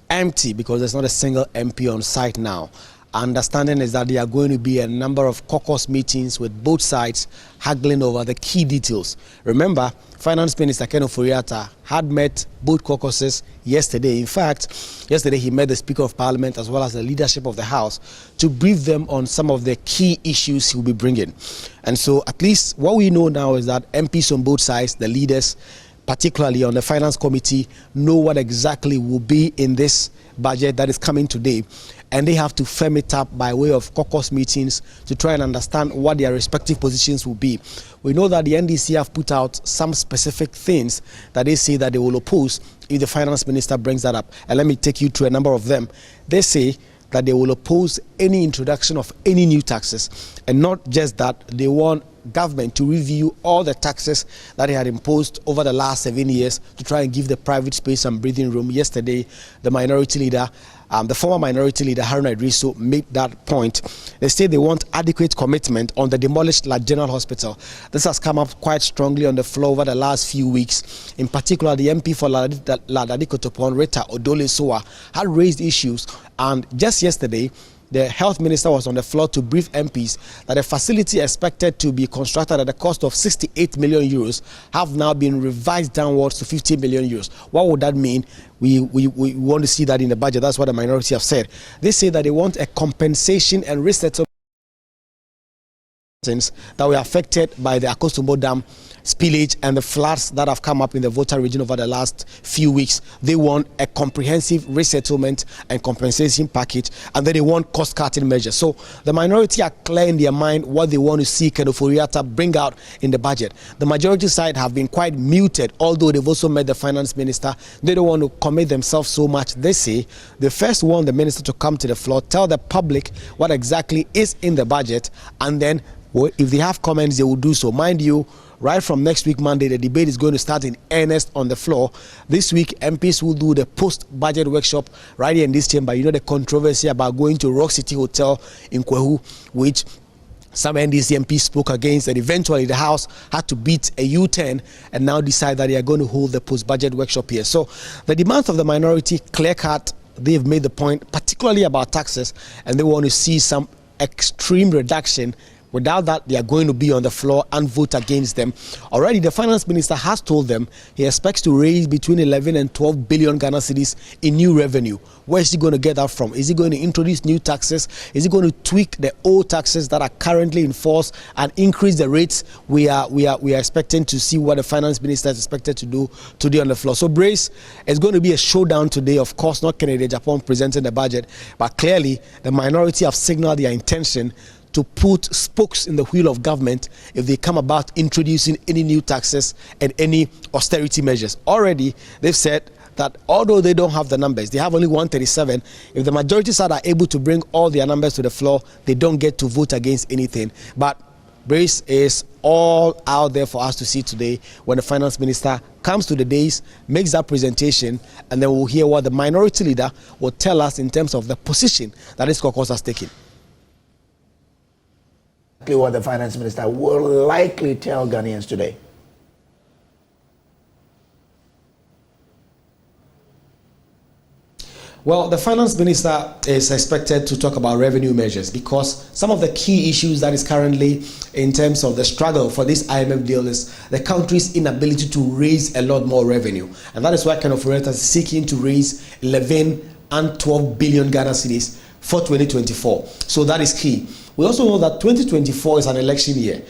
empty because there's not a single MP on site now. Understanding is that there are going to be a number of caucus meetings with both sides haggling over the key details. Remember, Finance Minister Ken Ofori-Atta had met both caucuses yesterday. In fact, yesterday he met the Speaker of Parliament as well as the leadership of the House to brief them on some of the key issues he will be bringing. And so at least what we know now is that MPs on both sides, the leaders, particularly on the Finance Committee, know what exactly will be in this budget that is coming today. And they have to firm it up by way of caucus meetings to try and understand what their respective positions will be. We know that the NDC have put out some specific things that they say that they will oppose if the Finance Minister brings that up. And let me take you through a number of them. They say that they will oppose any introduction of any new taxes. And not just that, they want government to review all the taxes that it had imposed over the last 7 years to try and give the private space and breathing room. Yesterday, the minority leader, the former minority leader, Haruna Idrisu, made that point. They say they want adequate commitment on the demolished La General Hospital. This has come up quite strongly on the floor over the last few weeks. In particular, the MP for Ladadi Kotopon, Rita Odole Soa, had raised issues. And just yesterday, the health minister was on the floor to brief MPs that a facility expected to be constructed at a cost of 68 million euros have now been revised downwards to 50 million euros. What would that mean? We want to see that in the budget. That's what the minority have said. They say that they want a compensation and resettlement that were affected by the Akosombo Dam spillage and the floods that have come up in the Volta region over the last few weeks. They want a comprehensive resettlement and compensation package, and then they want cost-cutting measures. So the minority are clear in their mind what they want to see Ofori-Atta bring out in the budget. The majority side have been quite muted, although they've also met the finance minister. They don't want to commit themselves so much. They say they first want the minister to come to the floor, tell the public what exactly is in the budget, and then if they have comments, they will do so. Mind you, right from next week, Monday, the debate is going to start in earnest on the floor. This week, MPs will do the post-budget workshop right here in this chamber. You know the controversy about going to Rock City Hotel in Kwehu, which some NDC MPs spoke against, and eventually the House had to beat a U-turn and now decide that they are going to hold the post-budget workshop here. So the demands of the minority, clear-cut, they've made the point, particularly about taxes, and they want to see some extreme reduction. Without that, they are going to be on the floor and vote against them. Already, the finance minister has told them he expects to raise between 11 and 12 billion Ghana cedis in new revenue. Where is he going to get that from? Is he going to introduce new taxes? Is he going to tweak the old taxes that are currently in force and increase the rates? We are expecting to see what the finance minister is expected to do today on the floor. So, Brace, it's going to be a showdown today. Of course, not Kennedy Japan presenting the budget, but clearly the minority have signaled their intention to put spokes in the wheel of government if they come about introducing any new taxes and any austerity measures. Already, they've said that although they don't have the numbers, they have only 137. If the majority side are able to bring all their numbers to the floor, they don't get to vote against anything. But Brace is all out there for us to see today when the finance minister comes to the days, makes that presentation, and then we'll hear what the minority leader will tell us in terms of the position that this caucus has taken. What the finance minister will likely tell Ghanaians today. Well, the finance minister is expected to talk about revenue measures because some of the key issues that is currently in terms of the struggle for this IMF deal is the country's inability to raise a lot more revenue. And that is why Ofori-Atta is seeking to raise 11 and 12 billion Ghana cedis for 2024. So that is key. We also know that 2024 is an election year.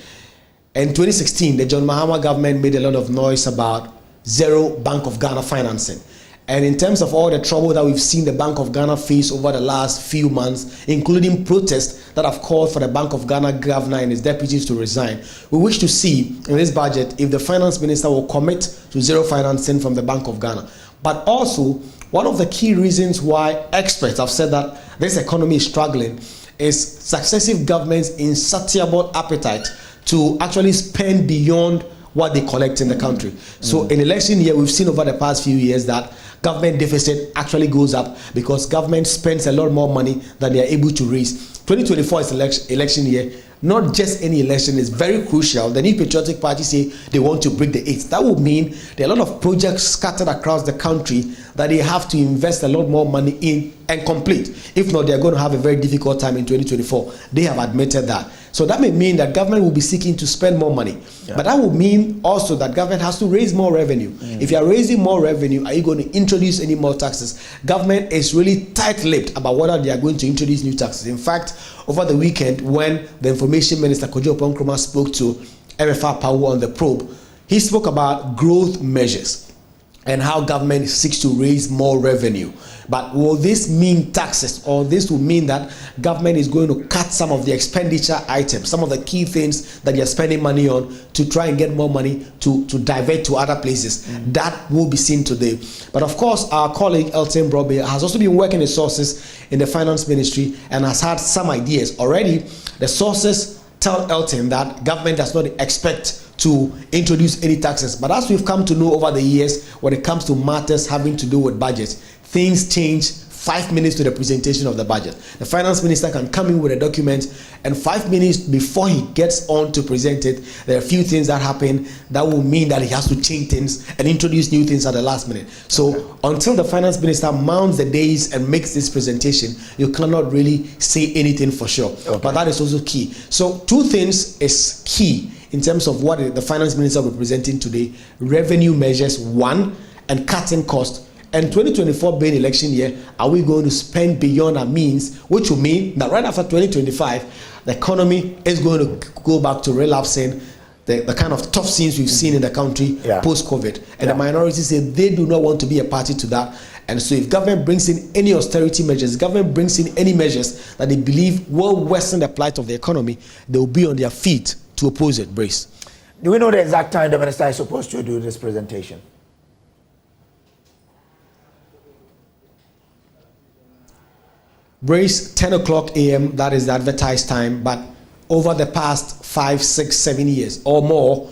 In 2016, the John Mahama government made a lot of noise about zero Bank of Ghana financing. And in terms of all the trouble that we've seen the Bank of Ghana face over the last few months, including protests that have called for the Bank of Ghana governor and his deputies to resign, we wish to see in this budget if the finance minister will commit to zero financing from the Bank of Ghana. But also, one of the key reasons why experts have said that this economy is struggling is successive governments' insatiable appetite to actually spend beyond what they collect in the country. So in election year, we've seen over the past few years that government deficit actually goes up because government spends a lot more money than they are able to raise. 2024 is election year. Not just any election, is very crucial. The New Patriotic Party say they want to break the 8th. That would mean there are a lot of projects scattered across the country that they have to invest a lot more money in and complete. If not, they're going to have a very difficult time in 2024. They have admitted that. So that may mean that government will be seeking to spend more money. Yeah. But that would mean also that government has to raise more revenue. If you are raising more revenue, are you going to introduce any more taxes? Government is really tight-lipped about whether they are going to introduce new taxes. In fact, over the weekend, when the Information Minister Kojo Oponkroma spoke to MFR Pawu on the probe, he spoke about growth measures and how government seeks to raise more revenue. But will this mean taxes, or this will mean that government is going to cut some of the expenditure items, some of the key things that you're spending money on to try and get more money to divert to other places? That will be seen today. But of course, our colleague Elton Brobe has also been working with sources in the finance ministry and has had some ideas. Already, the sources tell Elton that government does not expect to introduce any taxes. But as we've come to know over the years, when it comes to matters having to do with budget, things change 5 minutes to the presentation of the budget. The finance minister can come in with a document, and 5 minutes before he gets on to present it, there are a few things that happen that will mean that he has to change things and introduce new things at the last minute. So until the finance minister mounts the days and makes this presentation, you cannot really say anything for sure. But that is also key. So 2 things is key in terms of what the finance minister will be presenting today: revenue measures, 1, and cutting costs. And 2024 being election year, are we going to spend beyond our means, which will mean that right after 2025, the economy is going to go back to relapsing the kind of tough scenes we've seen in the country post-COVID. And the minority say they do not want to be a party to that. And so if government brings in any austerity measures, government brings in any measures that they believe will worsen the plight of the economy, they will be on their feet to oppose it. Brace. Do we know the exact time the minister is supposed to do this presentation? Brace, 10 o'clock a.m., that is the advertised time, but over the past 5, 6, 7 years or more,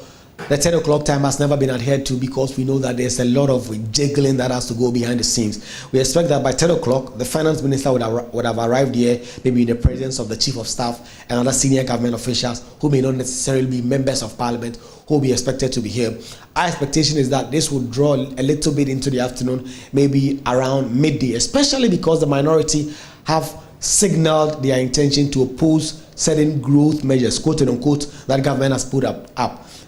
the 10 o'clock time has never been adhered to, because we know that there's a lot of jiggling that has to go behind the scenes. We expect that by 10 o'clock, the finance minister would have arrived here, maybe in the presence of the chief of staff and other senior government officials who may not necessarily be members of parliament, who will be expected to be here. Our expectation is that this will draw a little bit into the afternoon, maybe around midday, especially because the minority have signaled their intention to oppose certain growth measures, quote unquote, that government has put up.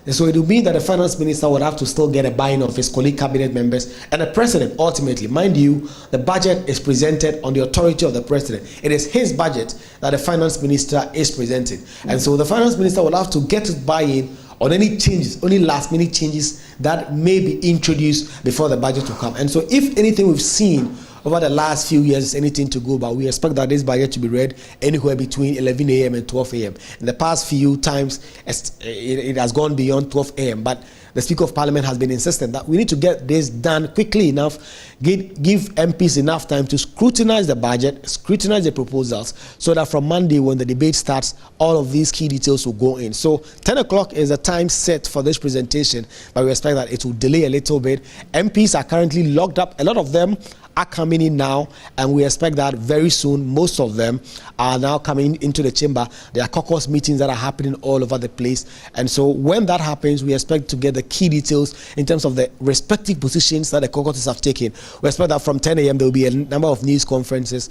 And so it will mean that the finance minister would have to still get a buy-in of his colleague cabinet members and the president ultimately. Mind you, the budget is presented on the authority of the president. It is his budget that the finance minister is presenting. And so the finance minister will have to get his buy-in on any changes, only last-minute changes that may be introduced before the budget will come. And so if anything we've seen over the last few years is anything to go by, we expect that this budget to be read anywhere between 11 a.m. and 12 a.m. In the past few times, it has gone beyond 12 a.m. But the Speaker of Parliament has been insistent that we need to get this done quickly enough, give MPs enough time to scrutinize the budget, scrutinize the proposals, so that from Monday when the debate starts, all of these key details will go in. So 10 o'clock is the time set for this presentation, but we expect that it will delay a little bit. MPs are currently locked up. A lot of them are coming in now, and we expect that very soon most of them are now coming into the chamber. There are caucus meetings that are happening all over the place, and so when that happens, we expect to get the key details in terms of the respective positions that the caucuses have taken. We expect that from 10 a.m. there will be a number of news conferences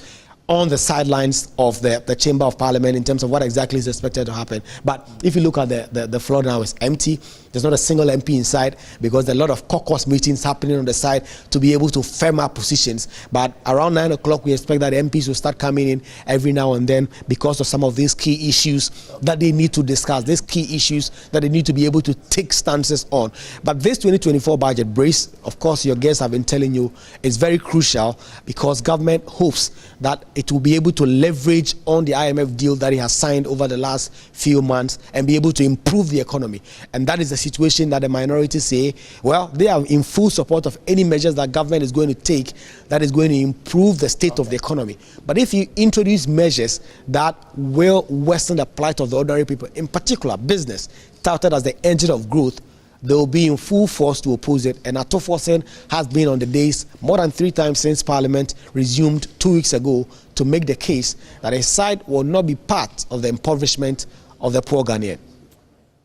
on the sidelines of the Chamber of Parliament in terms of what exactly is expected to happen. But if you look at the floor now, it's empty. There's not a single MP inside, because there are a lot of caucus meetings happening on the side to be able to firm up positions. But around 9 o'clock, we expect that MPs will start coming in every now and then, because of some of these key issues that they need to discuss, these key issues that they need to be able to take stances on. But this 2024 budget, Brace, of course, your guests have been telling you, is very crucial, because government hopes that it will be able to leverage on the IMF deal that it has signed over the last few months and be able to improve the economy. And that is the situation that the minority say, well, they are in full support of any measures that government is going to take that is going to improve the state of the economy. But if you introduce measures that will worsen the plight of the ordinary people, in particular business, touted as the engine of growth, they will be in full force to oppose it. And Atta Forsen has been on the days more than 3 times since Parliament resumed 2 weeks ago to make the case that his side will not be part of the impoverishment of the poor Ghanaian.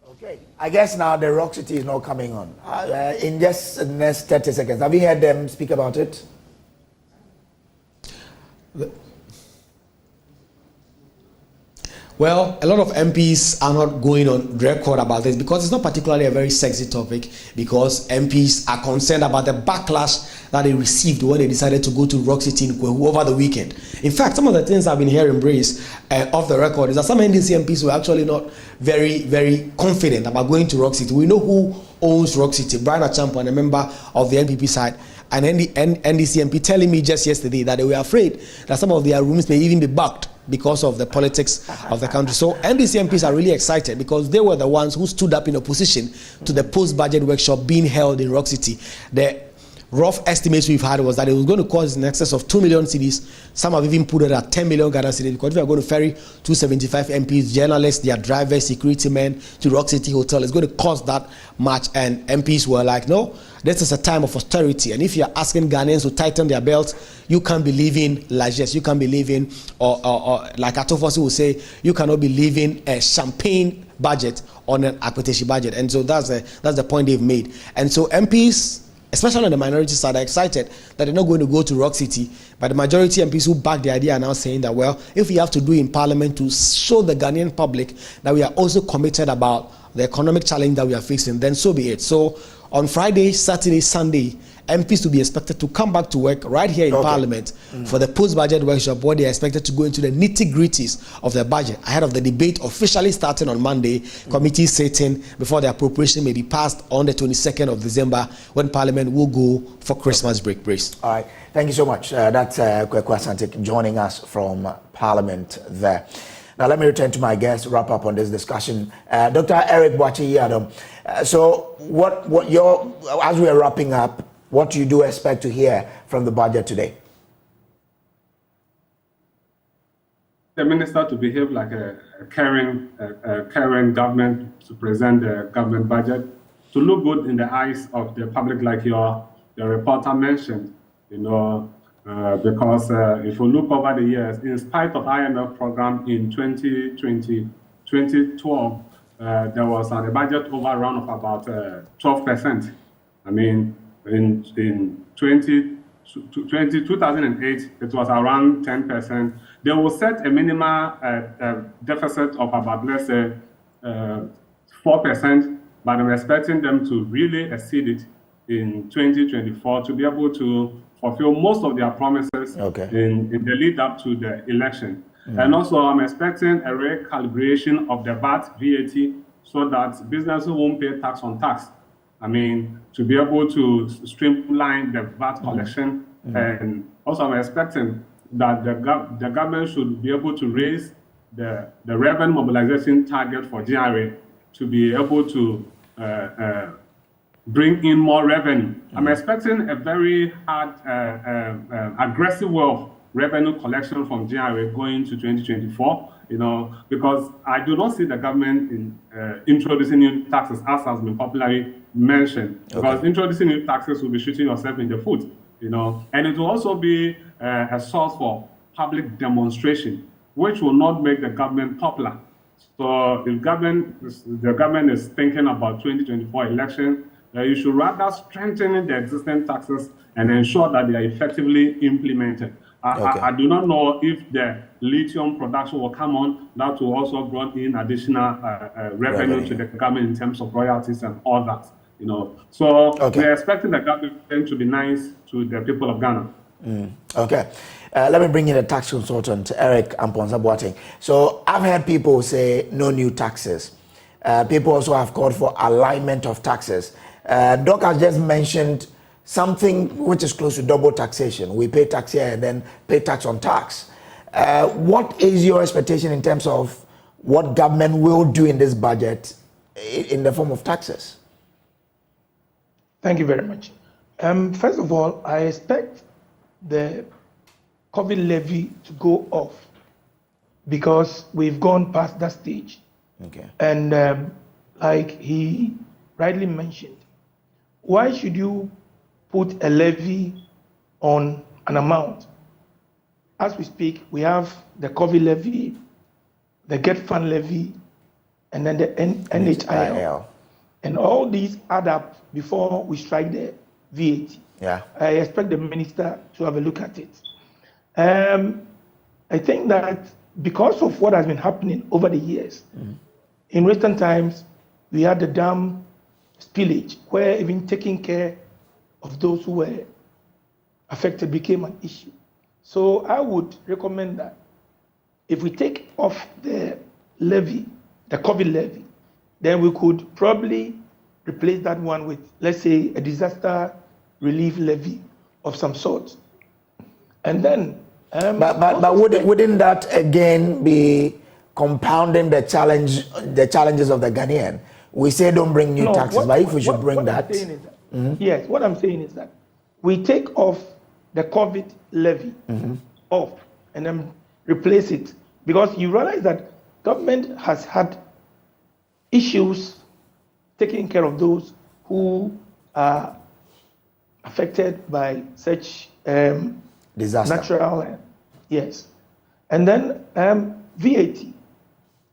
Okay, I guess now the Rock City is not coming on. In just the next 30 seconds, have you heard them speak about it? Well, a lot of MPs are not going on record about this, because it's not particularly a very sexy topic, because MPs are concerned about the backlash that they received when they decided to go to Rock City in Kwehu over the weekend. In fact, some of the things I've been hearing, Brace, off the record, is that some NDC MPs were actually not very, very confident about going to Rock City. We know who owns Rock City, Brian Achampo, a member of the NPP side, and NDC MP telling me just yesterday that they were afraid that some of their rooms may even be bugged because of the politics of the country. So NDC MPs are really excited, because they were the ones who stood up in opposition to the post-budget workshop being held in Rock City. The rough estimates we've had was that it was going to cost in excess of 2 million cedis. Some have even put it at 10 million Ghana cedis, because if you're going to ferry 275 MPs, journalists, their drivers, security men to Rock City Hotel, it's going to cost that much. And MPs were like, no, this is a time of austerity. And if you're asking Ghanaians to tighten their belts, you can't be living largesse. You can't be living, or like Atofosi will say, you cannot be living a champagne budget on an Akweteshi budget. And so that's the point they've made. And so MPs, especially on the minority side, are excited that they're not going to go to Rock City. But the majority MPs who back the idea are now saying that, well, if we have to do in Parliament to show the Ghanaian public that we are also committed about the economic challenge that we are facing, then so be it. So on Friday, Saturday, Sunday, MPs to be expected to come back to work right here in Parliament for the post-budget workshop, where they are expected to go into the nitty-gritties of the budget ahead of the debate officially starting on Monday, committee sitting before the appropriation may be passed on the 22nd of December, when Parliament will go for Christmas break. Brace. All right. Thank you so much. That's Kweku Asante joining us from Parliament there. Now, let me return to my guest, wrap up on this discussion. Dr. Eric Boakye-Yiadom. So as we are wrapping up, what do you expect to hear from the budget today? The minister to behave like a caring government, to present the government budget, to look good in the eyes of the public, like the reporter mentioned, because if you look over the years, in spite of IMF program in 2012, there was a budget overrun of about 12%. I mean, in 2008, it was around 10%. They will set a minimal deficit of about, let's say, 4%, but I'm expecting them to really exceed it in 2024 to be able to fulfill most of their promises in the lead up to the election. And also, I'm expecting a recalibration of the VAT, so that businesses won't pay tax on tax. I mean, to be able to streamline the VAT collection. And also, I'm expecting that the government should be able to raise the revenue mobilization target for GRA to be able to bring in more revenue. I'm expecting a very hard, aggressive way of revenue collection from GRA going to 2024, because I do not see the government introducing new taxes, as has been popularly mentioned, because introducing new taxes will be shooting yourself in the foot, and it will also be a source for public demonstration, which will not make the government popular. So if the government is thinking about 2024 election, you should rather strengthen the existing taxes and ensure that they are effectively implemented. I do not know if the lithium production will come on. That will also bring in additional revenue to the government in terms of royalties and all that. So we're expecting the government to be nice to the people of Ghana. Let me bring in a tax consultant, Eric Amponsa-Boateng. So I've heard people say no new taxes. People also have called for alignment of taxes. Doc has just mentioned something which is close to double taxation. We pay tax here and then pay tax on tax. What is your expectation in terms of what government will do in this budget in the form of taxes? Thank you very much. First of all, I expect the COVID levy to go off because we've gone past that stage. And like he rightly mentioned, why should you put a levy on an amount? As we speak, we have the COVID levy, the Get Fund levy, and then the NHIL. And all these add up before we strike the VAT. I expect the minister to have a look at it. I think that because of what has been happening over the years, in recent times, we had the dam spillage, where even taking care of those who were affected became an issue. So I would recommend that if we take off the levy, the COVID levy, then we could probably replace that one with, let's say, a disaster relief levy of some sort. And then... but wouldn't that again be compounding the challenges of the Ghanaian? We say don't bring new taxes, but if we should bring that... Yes, what I'm saying is that we take off the COVID levy off and then replace it, because you realize that government has had issues taking care of those who are affected by such disaster. Natural, yes. And then VAT.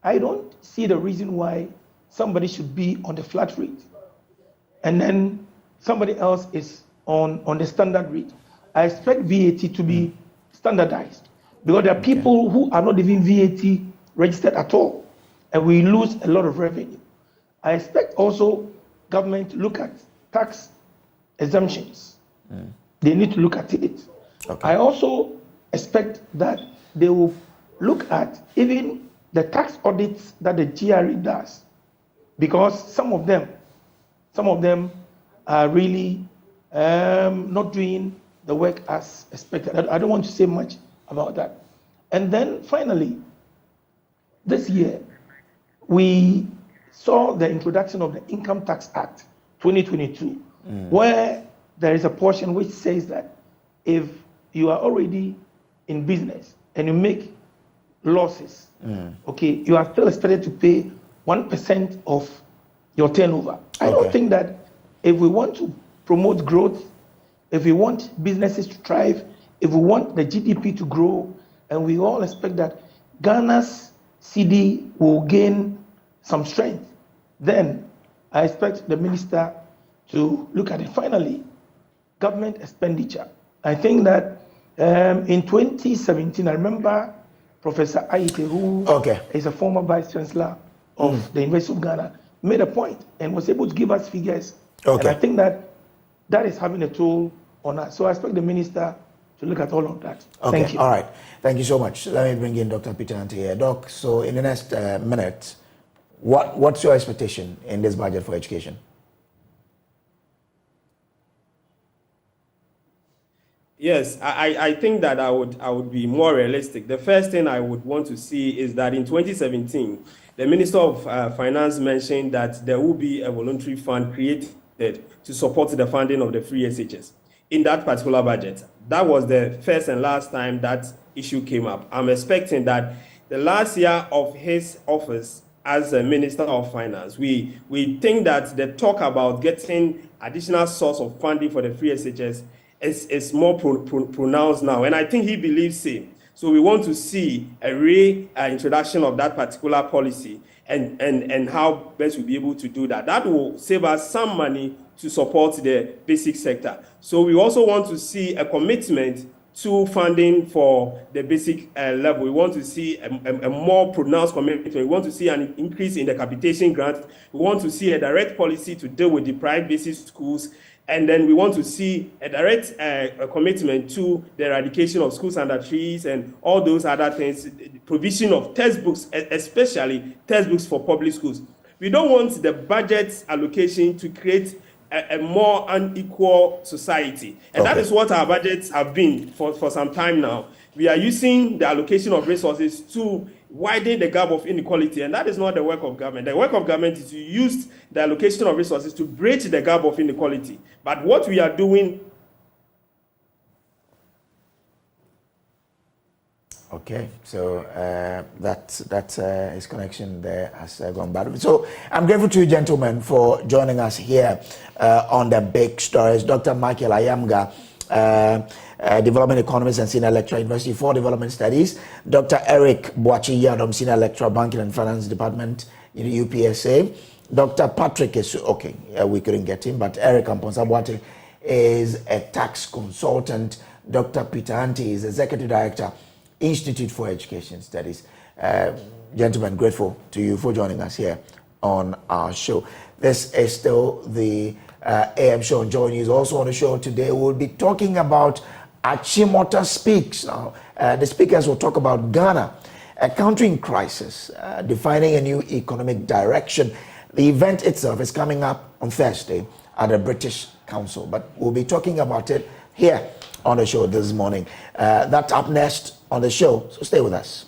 I don't see the reason why somebody should be on the flat rate and then somebody else is on the standard rate. I expect VAT to be standardized, because there are people who are not even VAT registered at all, and we lose a lot of revenue. I expect also government to look at tax exemptions. They need to look at it. Okay. I also expect that they will look at even the tax audits that the GRE does, because some of them are really not doing the work as expected. I don't want to say much about that. And then finally, this year, we saw the introduction of the Income Tax Act 2022, where there is a portion which says that if you are already in business and you make losses, okay, you are still expected to pay 1% of your turnover. I don't think that if we want to promote growth, if we want businesses to thrive, if we want the GDP to grow, and we all expect that Ghana's CD will gain some strength, then I expect the minister to look at it. Finally, government expenditure. I think that in 2017, I remember Professor Aite, who is a former Vice Chancellor of the University of Ghana, made a point and was able to give us figures. And I think that is having a toll on us. So I expect the minister to look at all of that. Thank you. All right. Thank you so much. Let me bring in Dr. Peter-Ante here. Doc, so in the next minute, what's your expectation in this budget for education? Yes, I think that I would be more realistic. The first thing I would want to see is that in 2017, the Minister of Finance mentioned that there will be a voluntary fund created to support the funding of the free SHS in that particular budget. That was the first and last time that issue came up. I'm expecting that the last year of his office as a Minister of Finance, we think that the talk about getting additional source of funding for the free SHS is more pronounced now, and I think he believes same. So we want to see a reintroduction of that particular policy and how best we'll be able to do that. That will save us some money to support the basic sector. So we also want to see a commitment to funding for the basic level. We want to see a more pronounced commitment. We want to see an increase in the capitation grant. We want to see a direct policy to deal with deprived basic schools. And then we want to see a direct commitment to the eradication of schools under trees and all those other things, provision of textbooks, especially textbooks for public schools. We don't want the budget allocation to create a more unequal society. And that is what our budgets have been for some time now. We are using the allocation of resources to widen the gap of inequality, and that is not the work of government. The work of government is to use the allocation of resources to bridge the gap of inequality. But what we are doing... Okay, so that's his connection there has gone bad. So I'm grateful to you gentlemen for joining us here on the big stories. Dr. Michael Ayamga, Development Economist and Senior Lecturer, University for Development Studies. Dr. Eric Boachi-Yadom, Senior Lecturer, Banking and Finance Department in the UPSA. Dr. Patrick is we couldn't get him, but Eric Amponsa-Boate is a tax consultant. Dr. Peter-Ante is Executive Director, Institute for Education Studies. Gentlemen, grateful to you for joining us here on our show. This is still the AM show on Joy News. Also on the show today, we'll be talking about Achimota Speaks. Now, the speakers will talk about Ghana, a country in crisis, defining a new economic direction. The event itself is coming up on Thursday at the British Council, but we'll be talking about it here on the show this morning. That's up next on the show, so stay with us.